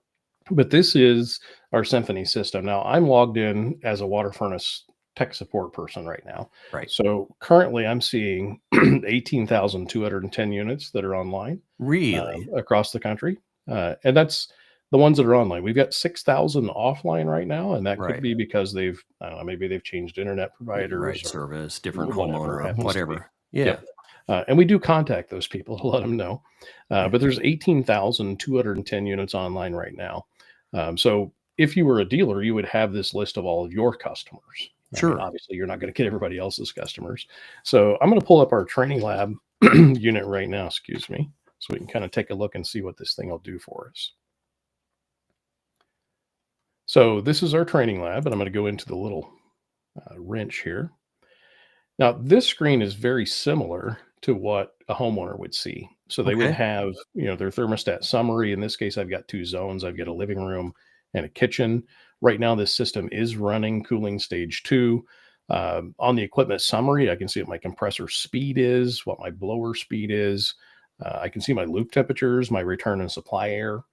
but this is our Symphony system. Now, I'm logged in as a WaterFurnace tech support person right now. Right. So currently, I'm seeing 18,210 units that are online Really? across the country, and that's the ones that are online. We've got 6,000 offline right now, and that could Right. be because they've, I don't know, maybe they've changed internet Right. providers or Service, different whatever it homeowner, happens to be. whatever. Yeah. Yep. And we do contact those people to let them know. But there's 18,210 units online right now. So if you were a dealer, you would have this list of all of your customers. I mean, Sure. obviously, you're not going to get everybody else's customers. So I'm going to pull up our training lab unit right now, excuse me, so we can kind of take a look and see what this thing will do for us. So this is our training lab, and I'm going to go into the little wrench here. Now, this screen is very similar to what a homeowner would see. So they would Okay. have, their thermostat summary. In this case, I've got two zones. I've got a living room and a kitchen. Right now, this system is running cooling stage 2. On the equipment summary, I can see what my compressor speed is, what my blower speed is. I can see my loop temperatures, my return and supply air.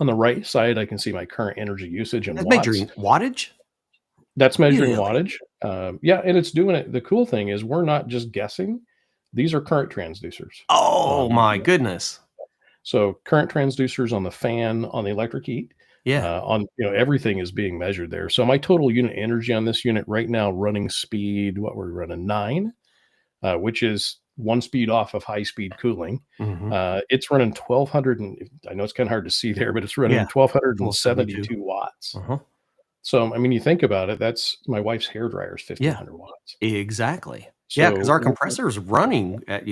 On the right side, I can see my current energy usage in That's watts. measuring wattage? That's measuring Really? wattage. Yeah, and it's doing it. The cool thing is we're not just guessing. These are current transducers. Oh my goodness. So current transducers on the fan, on the electric heat, Yeah. on everything is being measured there. So my total unit energy on this unit right now, running speed, what we're running 9, which is one speed off of high speed cooling. Mhm. It's running 1200, and I know it's kind of hard to see there, but it's running Yeah. 1272 watts. Uh-huh. So, I mean, you think about it, that's my wife's hairdryer is Yeah. 1500 watts. Exactly. Yeah, because So our compressor is running at,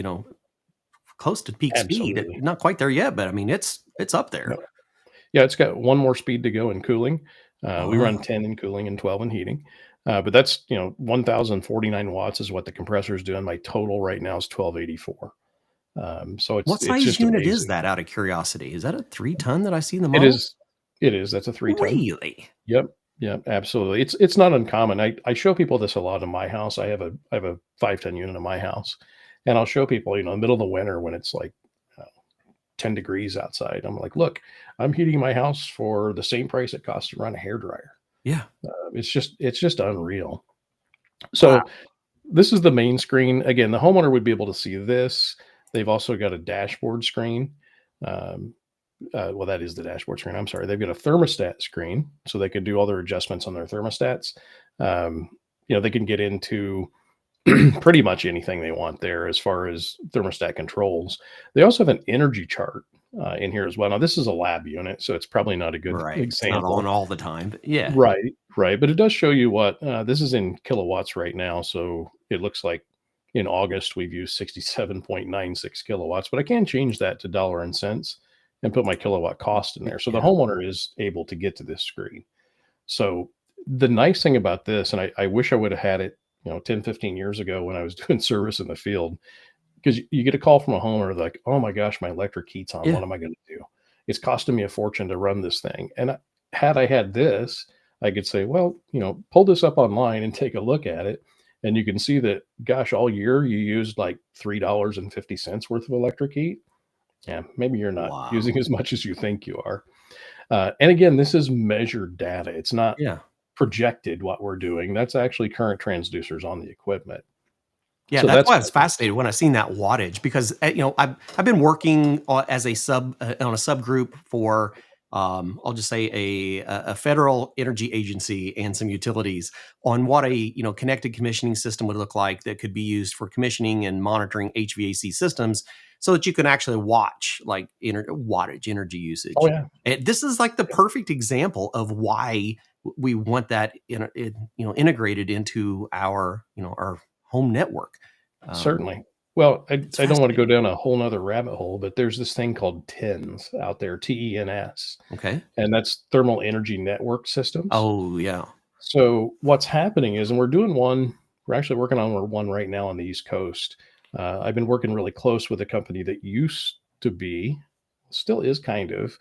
close to peak speed. absolutely. Not quite there yet, but I mean, it's up there. No. Yeah, it's got one more speed to go in cooling. We run Oh, 10 in cooling and 12 in heating. But that's, 1049 watts is what the compressor is doing. My total right now is 1284. So what it's size just unit is amazing. that, out of curiosity? Is that a 3-ton that I see in the It model? is it is. That's a 3-ton. Really? Yep. Yep, absolutely. It's not uncommon. I show people this a lot in my house. I have a 5-ton unit in my house. And I'll show people, in the middle of the winter when it's like 10 degrees outside. I'm like, look, I'm heating my house for the same price it costs to run a hairdryer. Yeah. It's just unreal. Wow. So this is the main screen. Again, the homeowner would be able to see this. They've also got a dashboard screen. Well, that is the dashboard screen. I'm sorry. They've got a thermostat screen, so they can do all their adjustments on their thermostats. They can get into pretty much anything they want there as far as thermostat controls. They also have an energy chart in here as well. Now, this is a lab unit, so it's probably not a good Right. It's not example. on all the time, but yeah. Right, right. But it does show you what this is in kilowatts right now. So it looks like in August we've used 67.96 kilowatts, but I can change that to dollar and cents and put my kilowatt cost in there. So the Yeah. homeowner is able to get to this screen. So the nice thing about this, and I wish I would have had it, 10, 15 years ago when I was doing service in the field, because you get a call from a homeowner like, oh my gosh, my electric heat's on. Yeah. What am I going to do? It's costing me a fortune to run this thing. And had I had this, I could say, well, pull this up online and take a look at it. And you can see that, gosh, all year you used like $3.50 worth of electric heat. Yeah, maybe you're not Wow. using as much as you think you are. And again, this is measured data. It's not Yeah. projected what we're doing. That's actually current transducers on the equipment. Yeah, So that's that's why I was fascinated when I seen that wattage, because I've been working as a on a subgroup for I'll just say a federal energy agency and some utilities on what a connected commissioning system would look like that could be used for commissioning and monitoring HVAC systems. so that you can actually watch like wattage, energy usage. Oh, yeah. And this is like the perfect example of why we want that integrated into our our home network. Um, Certainly. Well, it's I don't want to go fascinating. down a whole nother rabbit hole, but there's this thing called TENS out there, TENS, Okay. and that's thermal energy network systems. Oh yeah. So what's happening is, and we're actually working on one right now on the East Coast. I've been working really close with a company that used to be, still is kind of,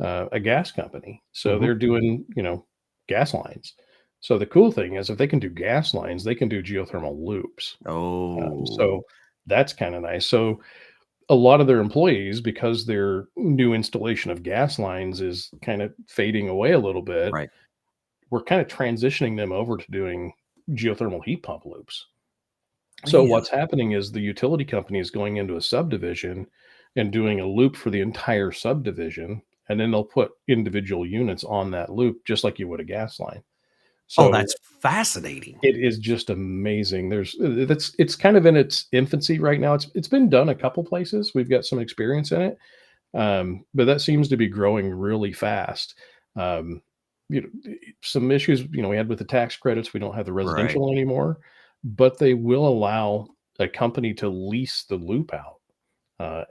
a gas company. So Hmm. they're doing, gas lines. So the cool thing is if they can do gas lines, they can do geothermal loops. Oh, So that's kind of nice. So a lot of their employees, because their new installation of gas lines is kind of fading away a little bit, right. we're kind of transitioning them over to doing geothermal heat pump loops. So Man. what's happening is the utility company is going into a subdivision and doing a loop for the entire subdivision, and then they'll put individual units on that loop just like you would a gas line. Oh, So that's fascinating. it is just amazing. It's kind of in its infancy right now. It's been done a couple places. We've got some experience in it, but that seems to be growing really fast. Um, some issues we had with the tax credits. We don't have the Right. residential anymore, but they will allow a company to lease the loop out,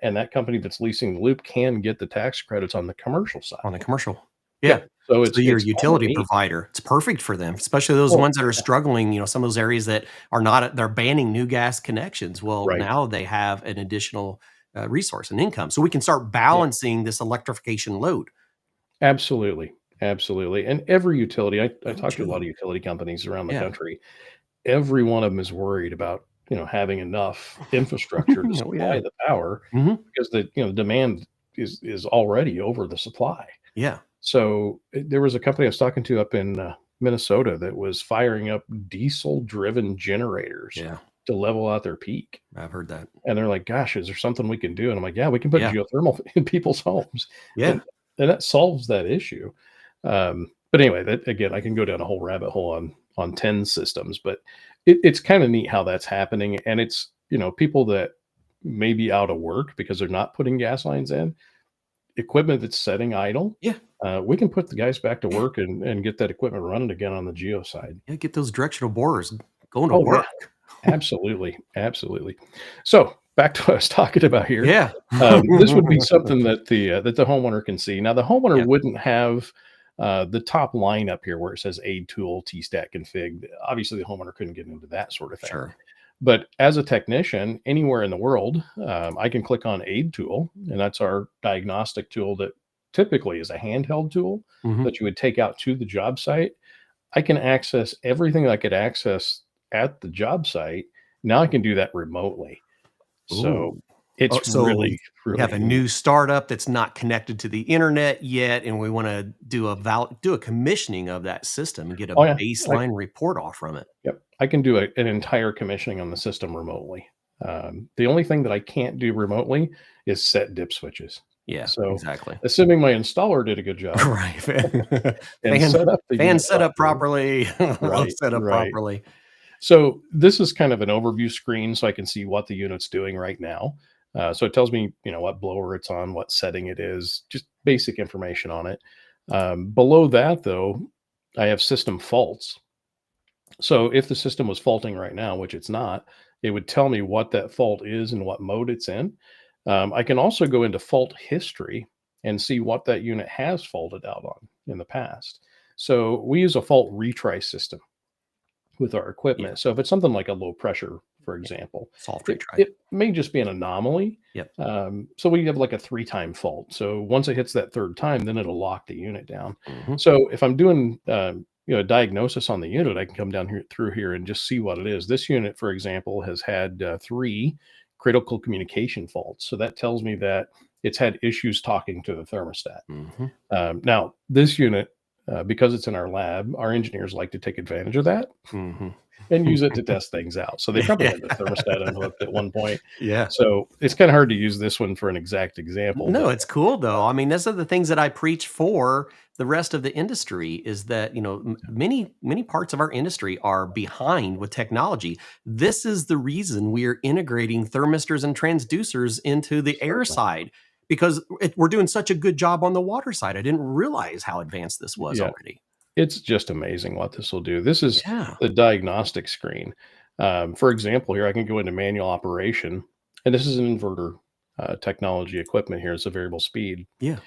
and that company that's leasing the loop can get the tax credits on the commercial side. On the commercial. Yeah, Yeah. so So your it's kind of utility neat. provider, it's perfect for them, especially those Well, ones that are struggling, some of those areas that are not they're banning new gas connections. Well, right. now they have an additional resource and income. So we can start Yeah. balancing this electrification load. Absolutely, absolutely, and every utility I Me talk to a lot of too. utility companies around the Yeah. country. Every one of them is worried about, having enough infrastructure to Oh, yeah. supply the power Hmm. because the demand is already over the supply. Yeah. So, there was a company I was talking to up in, Minnesota that was firing up diesel-driven generators Yeah. to level out their peak, I've heard that. and they're like, "Gosh, is there something we can do?" And I'm like, "Yeah, we can put Yeah. geothermal in people's homes." Yeah. And that solves that issue. But anyway, that again, I can go down a whole rabbit hole on 10 systems, but it's kind of neat how that's happening. And it's, people that may be out of work because they're not putting gas lines in, equipment that's setting idle. Yeah. We can put the guys back to Yeah. work and get that equipment running again on the geo side. Yeah. Get those directional borers going to Oh yeah, work. absolutely, absolutely. So back to what I was talking about here. Yeah. This would be something that the homeowner can see. Now, the homeowner Yeah. wouldn't have the top line up here where it says aid tool, T-stat config. Obviously, the homeowner couldn't get into that sort of thing. Sure. But as a technician, anywhere in the world, I can click on aid tool, and that's our diagnostic tool that typically is a handheld tool Hmm. that you would take out to the job site. I can access everything I could access at the job site. Now I can do that remotely. So Ooh. Oh, it's so really, you have really a neat. new startup that's not connected to the internet yet, and we want to do a commissioning of that system and get a Oh yeah, baseline report off from it. yep. I can do an entire commissioning on the system remotely. The only thing that I can't do remotely is set dip switches. Yeah, So, exactly. assuming my installer did a good job Right. and Fan set up the fan unit set up properly. properly, load Right, set up right. properly. So this is kind of an overview screen, so I can see what the unit's doing right now. So it tells me, what blower it's on, what setting it is, just basic information on it. Below that, though, I have system faults. So if the system was faulting right now, which it's not, it would tell me what that fault is and what mode it's in. I can also go into fault history and see what that unit has faulted out on in the past. So we use a fault retry system with our Yeah, equipment. So if it's something like a low pressure, for yeah. example, Soft it, retry. it may just be an anomaly. Yep. So we have like a 3-time fault. So once it hits that third time, then it'll lock the unit down. Mhm. So if I'm doing a diagnosis on the unit, I can come down here through here and just see what it is. This unit, for example, has had 3 critical communication faults. So that tells me that it's had issues talking to the thermostat. Mhm. Now, this unit because it's in our lab, our engineers like to take advantage of that Hmm. and use it to test things out. So they probably Yeah. had the thermostat unhooked at one point. Yeah. So it's kind of hard to use this one for an exact example. No, But it's cool though. I mean, those are the things that I preach for the rest of the industry is that, many parts of our industry are behind with technology. This is the reason we are integrating thermistors and transducers into the air certainly, side because we're doing such a good job on the water side. I didn't realize how advanced this was yeah, already. it's just amazing what this will do. This is Yeah. the diagnostic screen. For example, here I can go into manual operation, and this is an inverter technology equipment here. It's a variable speed. Yeah.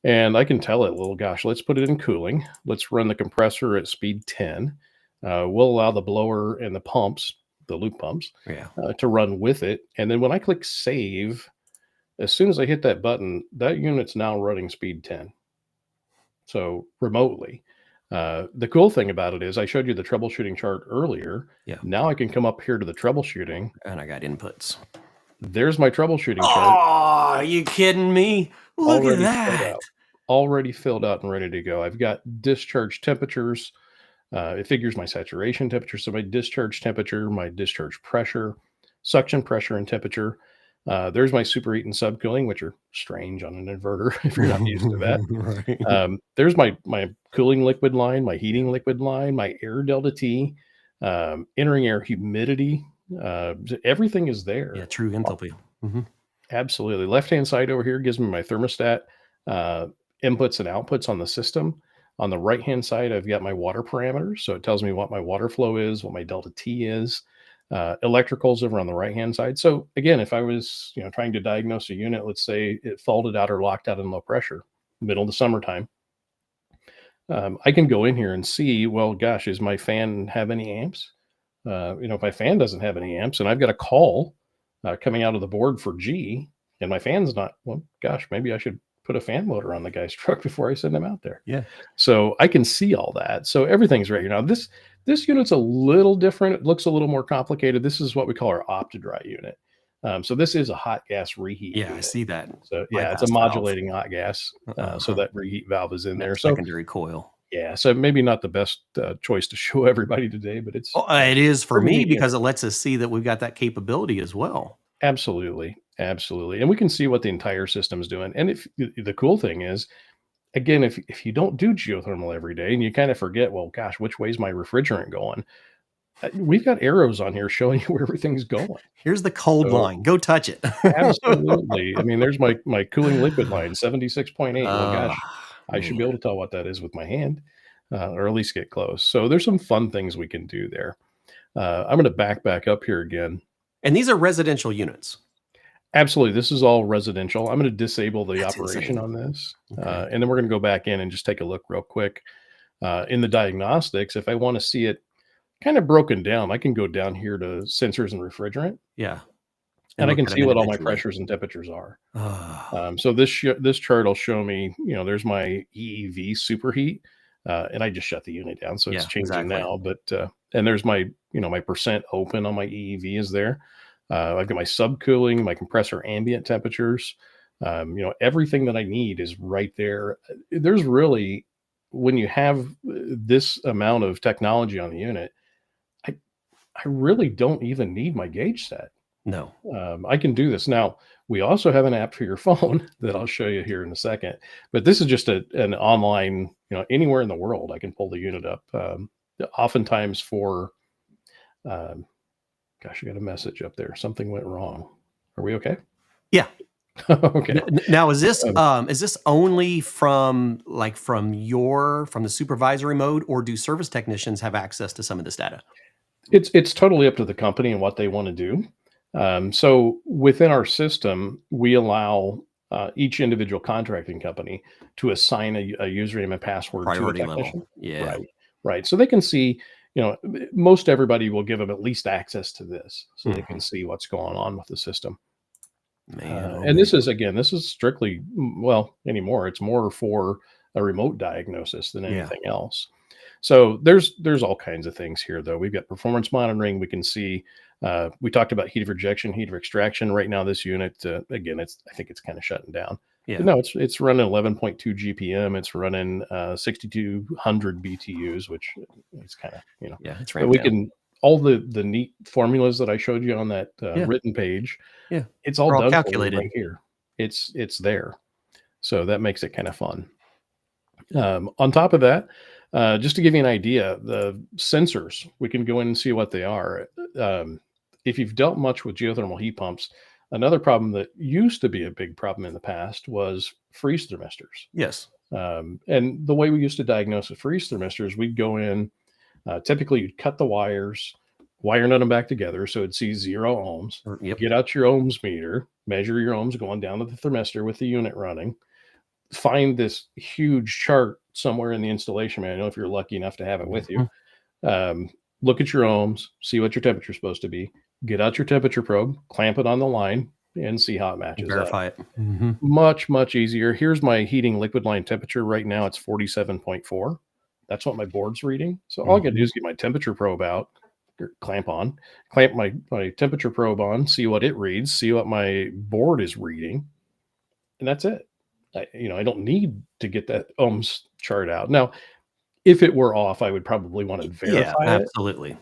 And I can tell it, well, gosh, let's put it in cooling. Let's run the compressor at speed 10. We'll allow the blower and the pumps, the loop pumps, Yeah. to run with it. And then when I click save, as soon as I hit that button, that unit's now running speed 10. So remotely. The cool thing about it is I showed you the troubleshooting chart earlier. Yeah. Now I can come up here to the troubleshooting. And I got inputs. There's my troubleshooting Oh, chart are you kidding me? Look at already filled that. out. Already filled out and ready to go. I've got discharge temperatures. It figures my saturation temperature. So my discharge temperature, my discharge pressure, suction pressure and temperature. There's my superheat and subcooling, which are strange on an inverter if you're not used to that. Right. There's my cooling liquid line, my heating liquid line, my air delta T, entering air humidity. Everything is there. Yeah, true enthalpy. Mhm. Absolutely. Left-hand side over here gives me my thermostat inputs and outputs on the system. On the right-hand side, I've got my water parameters. So it tells me what my water flow is, what my delta T is. Electricals over on the right-hand side. So again, if I was trying to diagnose a unit, let's say it faulted out or locked out in low pressure, middle of the summertime, I can go in here and see, well, gosh, does my fan have any amps? If my fan doesn't have any amps and I've got a call coming out of the board for G and my fan's not, well, gosh, maybe I should put a fan motor on the guy's truck before I send him out there. Yeah. So I can see all that. So everything's right here. Now this unit's a little different. It looks a little more complicated. This is what we call our OptiDry unit. So this is a hot gas reheat Yeah, I unit. see that. So yeah, it's a Bypass valve. modulating hot gas. So Uh-huh. that reheat valve is in That there. So secondary coil. yeah, so maybe not the best choice to show everybody today, but it's Oh, it is for pretty me neat unit. because it lets us see that we've got that capability as well. Absolutely. Absolutely. And we can see what the entire system's doing. And if the cool thing is, again, if you don't do geothermal every day and you kind of forget, well, gosh, which way's my refrigerant going? We've got arrows on here showing you where everything's going. Here's the cold So line. Go touch it. absolutely. I mean, there's my cooling liquid line, 76.8. Well, gosh, I should be Man. able to tell what that is with my hand, or at least get close. So there's some fun things we can do there. I'm going to back up here again. And these are residential units. Absolutely. This is all residential. I'm going to disable the That's operation insane. on this. Okay. And then we're going to go back in and just take a look real quick. In the diagnostics, if I want to see it kind of broken down, I can go down here to sensors and refrigerant, Yeah. and I look can at see them what all my individually. pressures and temperatures are. Ah, So this chart will show me, there's my EEV superheat, and I just shut the unit down, so it's Yeah, changing exactly. now. But and there's my my percent open on my EEV is there. I've got my subcooling, my compressor ambient temperatures. Everything that I need is right there. There's really, when you have this amount of technology on the unit, I really don't even need my gauge set. no. I can do this. Now, we also have an app for your phone that I'll show you here in a second. But this is just an online, anywhere in the world, I can pull the unit up. Oftentimes for, gosh, I got a message up there. Something went wrong. Are we okay? Yeah. Okay. Now, is this only from the supervisory mode, or do service technicians have access to some of this data? It's totally up to the company and what they want to do. So within our system, we allow each individual contracting company to assign a username and password Priority to a level. technician. Yeah. Right. So they can see, most everybody will give them at least access to this so they can see what's going on with the system. Man, oh, And this is strictly, well, anymore, it's more for a remote diagnosis than Yeah. anything else. So there's all kinds of things here, though. We've got performance monitoring. We can see, we talked about heat of rejection, heat of extraction. Right now, this unit, again, I think it's kind of shutting down. Yeah. But no, it's running 11.2 GPM. It's running 6,200 BTUs, which is kind of, Yeah. It's but ramped we down. can, all the neat formulas that I showed you on that Yeah. written page, Yeah. it's all They're all done for me calculated. right here. It's there. So that makes it kind of fun. On top of that, just to give you an idea, the sensors, we can go in and see what they are. If you've dealt much with geothermal heat pumps, another problem that used to be a big problem in the past was freeze thermistors. Yes. And the way we used to diagnose a freeze thermistor is we'd go in, typically you'd cut the wires, wire nut them back together so it'd see 0 ohms. Yep. Get out your ohms meter, measure your ohms going down to the thermistor with the unit running, find this huge chart somewhere in the installation manual if you're lucky enough to have it with you. Look at your ohms, see what your temperature is supposed to be, get out your temperature probe, clamp it on the line, and see how it matches up. Verify it. Mm-hmm. Much easier. Here's my heating liquid line temperature right now. It's 47.4. That's what my board's reading. So all I got to do is get my temperature probe out, clamp my temperature probe on, see what it reads, see what my board is reading, and that's it. I don't need to get that ohms chart out. Now, if it were off, I would probably want to verify it. Absolutely.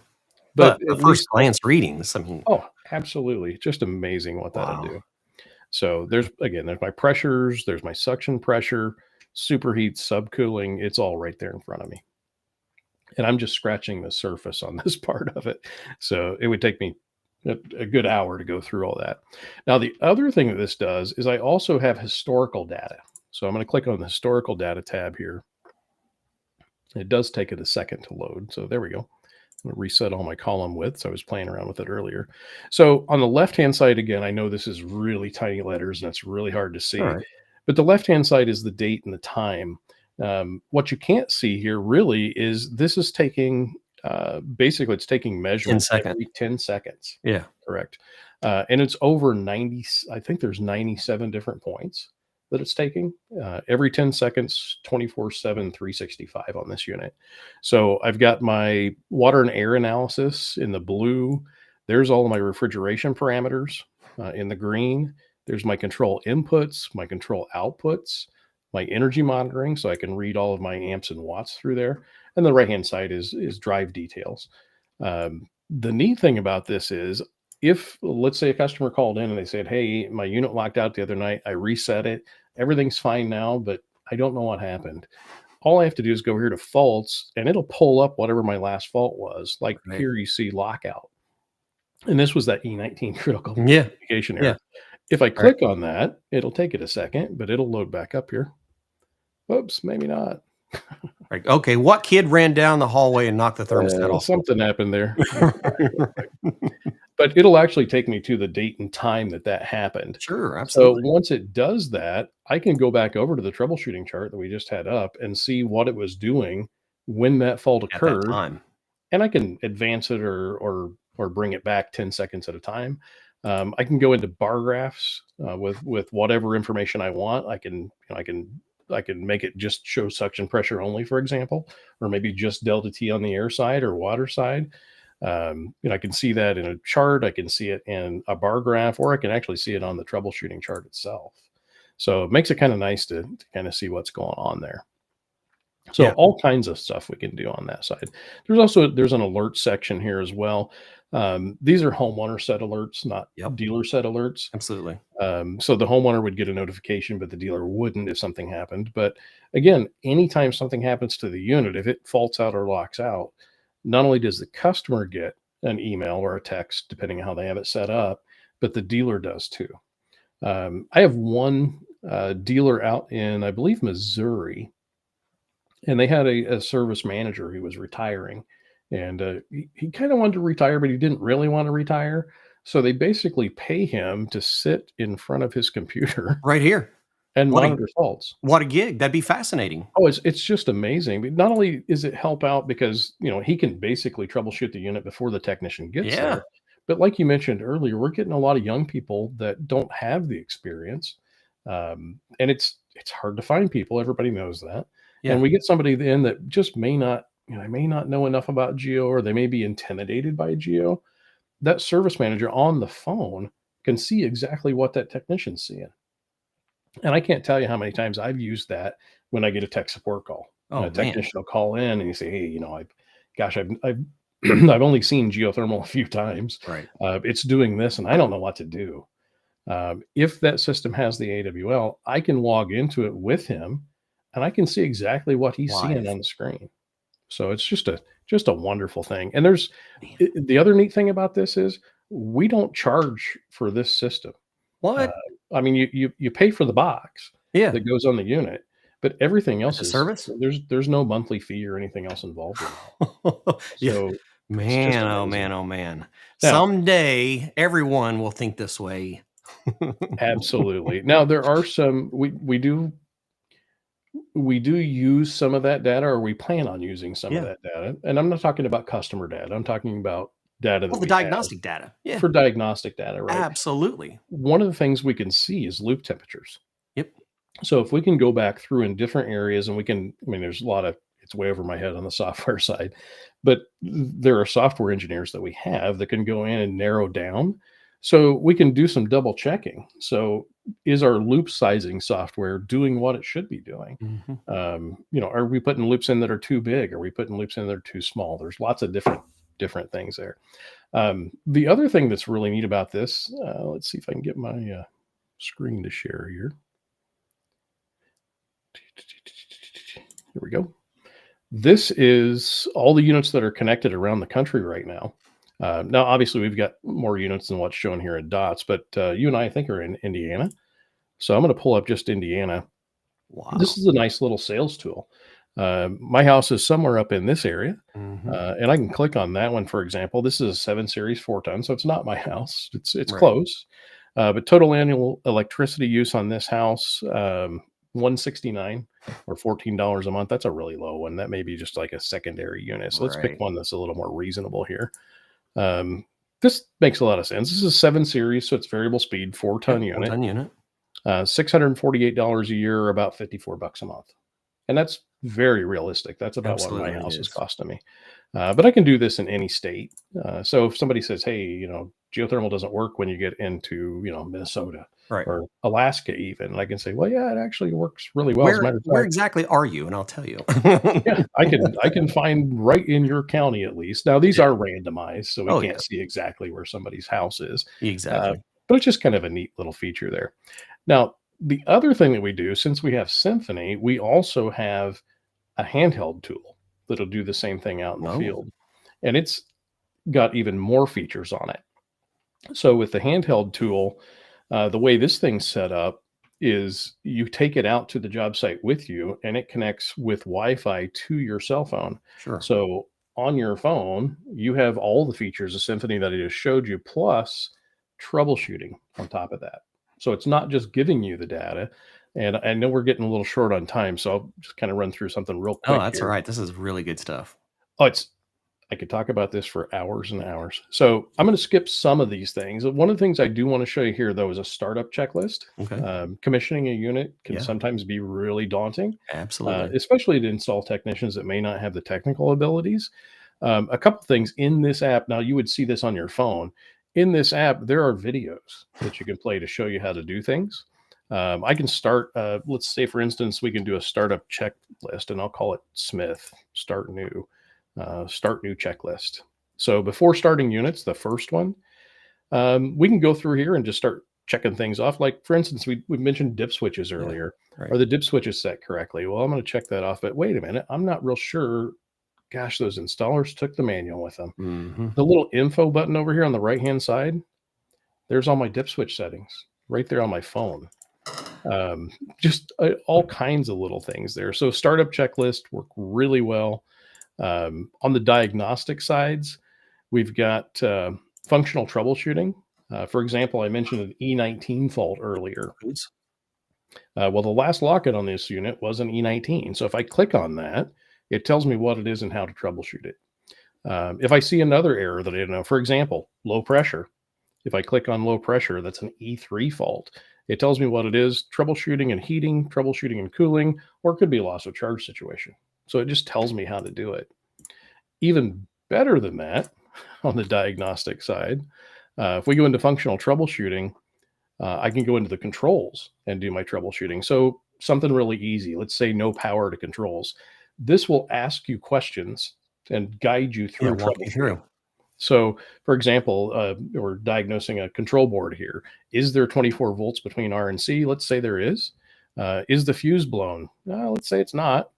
But But at first least, glance readings, I mean, oh, absolutely. Just amazing what that'll wow. do. So there's my pressures, there's my suction pressure, superheat, subcooling. It's all right there in front of me. And I'm just scratching the surface on this part of it. So it would take me a good hour to go through all that. Now, the other thing that this does is I also have historical data. So I'm going to click on the historical data tab here. It does take it a second to load. So there we go. I'm going to reset all my column widths. I was playing around with it earlier. So on the left-hand side, again, I know this is really tiny letters and it's really hard to see. Right. But the left-hand side is the date and the time. What you can't see here really is this is taking, basically it's taking measurements every 10 seconds. Yeah. Correct. And it's over 90, I think there's 97 different points that it's taking every 10 seconds, 24/7, 365 on this unit. So I've got my water and air analysis in the blue. There's all of my refrigeration parameters in the green. There's my control inputs, my control outputs, my energy monitoring, so I can read all of my amps and watts through there. And the right-hand side is drive details. The neat thing about this is, if let's say a customer called in and they said, hey, my unit locked out the other night, I reset it, everything's fine now, but I don't know what happened. All I have to do is go here to faults and it'll pull up whatever my last fault was. Like here you see lockout. And this was that E19 critical communication error. If I click on that, it'll take it a second, but it'll load back up here. Whoops, maybe not. Right. Okay, what kid ran down the hallway and knocked the thermostat off? Something happened there. But it'll actually take me to the date and time that happened. Sure, absolutely. So once it does that, I can go back over to the troubleshooting chart that we just had up and see what it was doing when that fault occurred. At that time. And I can advance it or bring it back 10 seconds at a time. I can go into bar graphs with whatever information I want. I can make it just show suction pressure only, for example, or maybe just delta T on the air side or water side. I can see that in a chart. I can see it in a bar graph, or I can actually see it on the troubleshooting chart itself. So it makes it kind of nice to kind of see what's going on there. So all kinds of stuff we can do on that side. There's an alert section here as well. These are homeowner set alerts, not dealer set alerts. Absolutely. So the homeowner would get a notification, but the dealer wouldn't if something happened. But again, anytime something happens to the unit, if it faults out or locks out, not only does the customer get an email or a text, depending on how they have it set up, but the dealer does too. I have one dealer out in, I believe, Missouri, and they had a service manager who was retiring. And he kind of wanted to retire, but he didn't really want to retire. So they basically pay him to sit in front of his computer right here and monitor faults. What a gig. That'd be fascinating. Oh, it's just amazing. But not only is it help out because, he can basically troubleshoot the unit before the technician gets there. But like you mentioned earlier, we're getting a lot of young people that don't have the experience. And it's hard to find people. Everybody knows that. Yeah. And we get somebody in that just may not know enough about Geo, or they may be intimidated by Geo. That service manager on the phone can see exactly what that technician's seeing. And I can't tell you how many times I've used that when I get a tech support call. Oh A man. technician will call in and you say, "Hey, I've I've only seen geothermal a few times. Right. It's doing this, and I don't know what to do." If that system has the AWL, I can log into it with him, and I can see exactly what he's seeing Live. on the screen. So it's just a wonderful thing. And there's Man. the other neat thing about this is we don't charge for this system. Uh, What? I mean, you pay for the box Yeah. that goes on the unit, but everything Like else the is service? there's no monthly fee or anything else involved in that. Yeah. So it's just Man, oh amazing. man, oh man. Now, Someday everyone will think this way. absolutely. Now there are some we do use some of that data, or we plan on using some of Yeah. that data. And I'm not talking about customer data. I'm talking about data that Well, the we have diagnostic data. Yeah. for diagnostic data, right? Absolutely. One of the things we can see is loop temperatures. Yep. So if we can go back through in different areas and we can, I mean, there's a lot of, it's way over my head on the software side, but there are software engineers that we have that can go in and narrow down. So we can do some double checking. So is our loop sizing software doing what it should be doing? Mhm. Are we putting loops in that are too big? Are we putting loops in that are too small? There's lots of different things there. The other thing that's really neat about this, let's see if I can get my screen to share here. Here we go. This is all the units that are connected around the country right now. Now, obviously, we've got more units than what's shown here in dots, but you and I think, are in Indiana. So I'm going to pull up just Indiana. Wow. This is a nice little sales tool. My house is somewhere up in this area, Mhm. and I can click on that one, for example. This is a 7 Series 4-ton, so it's not my house. It's Right. close. But total annual electricity use on this house, 169 or $14 a month. That's a really low one. That may be just like a secondary unit. So let's pick Right. one that's a little more reasonable here. Um, this makes a lot of sense. This is 7 Series, so it's variable speed, 4-ton Yep. unit. 1-ton unit. $648 a year, or about $54 a month. And that's very realistic. That's about what my Absolutely, it house is is. costing me. But I can do this in any state. So if somebody says, "Hey, geothermal doesn't work when you get into, Minnesota Right. or Alaska," even, and I can say, "Well, yeah, it actually works really well." As a Where matter of where fact, exactly are you? And I'll tell you. yeah, I can find right in your county at least. Now these Yeah. are randomized, so we Oh, yeah. can't see exactly where somebody's house is. Uh, Exactly. but it's just kind of a neat little feature there. Now, the other thing that we do, since we have Symphony, we also have a handheld tool that'll do the same thing out in the Oh, field. And it's got even more features on it. So with the handheld tool, the way this thing's set up is you take it out to the job site with you, and it connects with Wi-Fi to your cell phone. sure. So on your phone, you have all the features of Symphony that I just showed you, plus troubleshooting on top of that. So it's not just giving you the data. And I know we're getting a little short on time, so I'll just kind of run through something real Oh, quick that's all here. right. This is really good stuff. Oh, I could talk about this for hours and hours. So I'm going to skip some of these things. One of the things I do want to show you here, though, is a startup checklist. Okay. Commissioning a unit can Yeah. sometimes be really daunting, Absolutely. especially to install technicians that may not have the technical abilities. A couple things in this app. Now, you would see this on your phone. In this app, there are videos that you can play to show you how to do things. I can start, let's say, for instance, we can do a startup checklist, and I'll call it Smith, start new checklist. So before starting units, the first one, we can go through here and just start checking things off. Like, for instance, we mentioned dip switches Yeah. earlier. Right. Are the dip switches set correctly? Well, I'm going to check that off, but wait a minute, I'm not real sure. Gosh, those installers took the manual with them. Mhm. The little info button over here on the right-hand side, there's all my dip switch settings right there on my phone. Just all kinds of little things there. So startup checklist work really well. On the diagnostic sides, we've got functional troubleshooting. For example, I mentioned an E19 fault earlier. Oops. Well, the last locket on this unit was an E19. So if I click on that, it tells me what it is and how to troubleshoot it. If I see another error that I don't know, for example, low pressure, if I click on low pressure, that's an E3 fault. It tells me what it is, troubleshooting and heating, troubleshooting and cooling, or it could be a loss of charge situation. So it just tells me how to do it. Even better than that, on the diagnostic side, if we go into functional troubleshooting, I can go into the controls and do my troubleshooting. So something really easy. Let's say no power to controls. This will ask you questions and guide you Yeah, through walk you troubleshooting. through. So, for example, we're diagnosing a control board here. Is there 24 volts between R and C? Let's say there is. Is the fuse blown? Let's say it's not.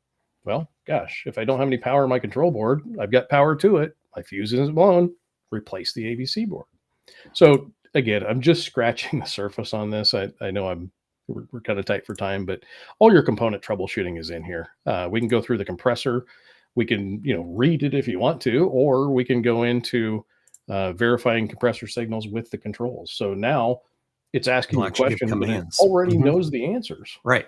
Well, gosh, if I don't have any power in my control board, I've got power to it. My fuse isn't blown. Replace the AVC board. So again, I'm just scratching the surface on this. I know we're kind of tight for time, but all your component troubleshooting is in here. We can go through the compressor. We can, read it if you want to, or we can go into verifying compressor signals with the controls. So now it's asking It'll you actually give questions, but it commands. already Mhm. knows the answers. Right.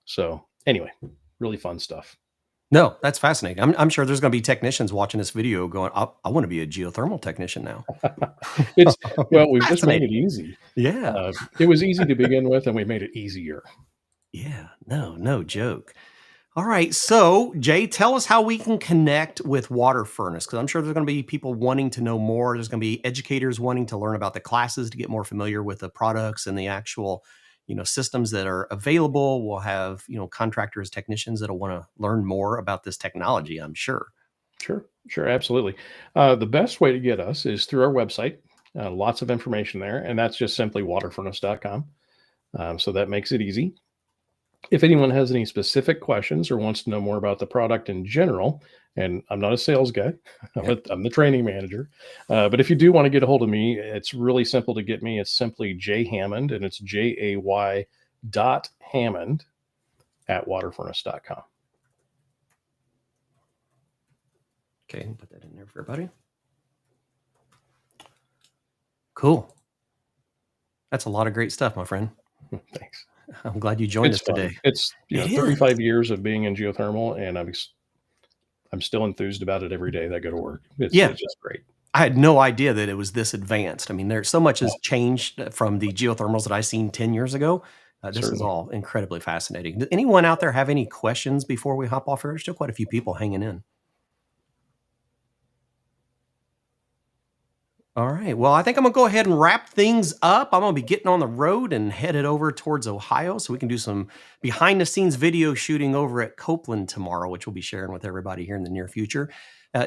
So anyway, really fun stuff. No, that's fascinating. I'm sure there's going to be technicians watching this video going, I want to be a geothermal technician now. We've just made it Fascinating. easy. Yeah. It was easy to begin with, and we made it easier. Yeah. No joke. All right. So, Jay, tell us how we can connect with WaterFurnace, because I'm sure there's going to be people wanting to know more. There's going to be educators wanting to learn about the classes to get more familiar with the products and the actual, systems that are available. We'll have, contractors, technicians that'll want to learn more about this technology, I'm sure. Sure, absolutely. The best way to get us is through our website. Lots of information there, and that's just simply waterfurnace.com. So that makes it easy. If anyone has any specific questions or wants to know more about the product in general, and I'm not a sales guy, I'm the training manager. But if you do want to get a hold of me, it's really simple to get me. It's simply J Hammond, and it's JAY.Hammond@waterfurnace.com. Okay, put that in there for everybody. Cool. That's a lot of great stuff, my friend. Thanks. I'm glad you joined us It's fun. today. It's It 35 is. years of being in geothermal, and I'm still enthused about it every day that I go to work. It's Yeah. just great. I had no idea that it was this advanced. I mean, there's so much has changed from the geothermals that I seen 10 years ago. This is Certainly. all incredibly fascinating. Does anyone out there have any questions before we hop off here? There's still quite a few people hanging in. All right. Well, I think I'm going to go ahead and wrap things up. I'm going to be getting on the road and headed over towards Ohio so we can do some behind the scenes video shooting over at Copeland tomorrow, which we'll be sharing with everybody here in the near future.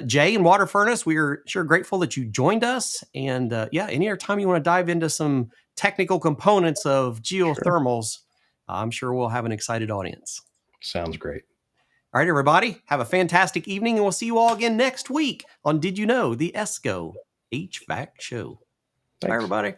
Jay and WaterFurnace, we are sure grateful that you joined us. And any other time you want to dive into some technical components of geothermals, I'm sure we'll have an excited audience. Sounds great. All right, everybody, have a fantastic evening, and we'll see you all again next week on Did You Know, the ESCO HVAC show. Thanks. Bye, everybody.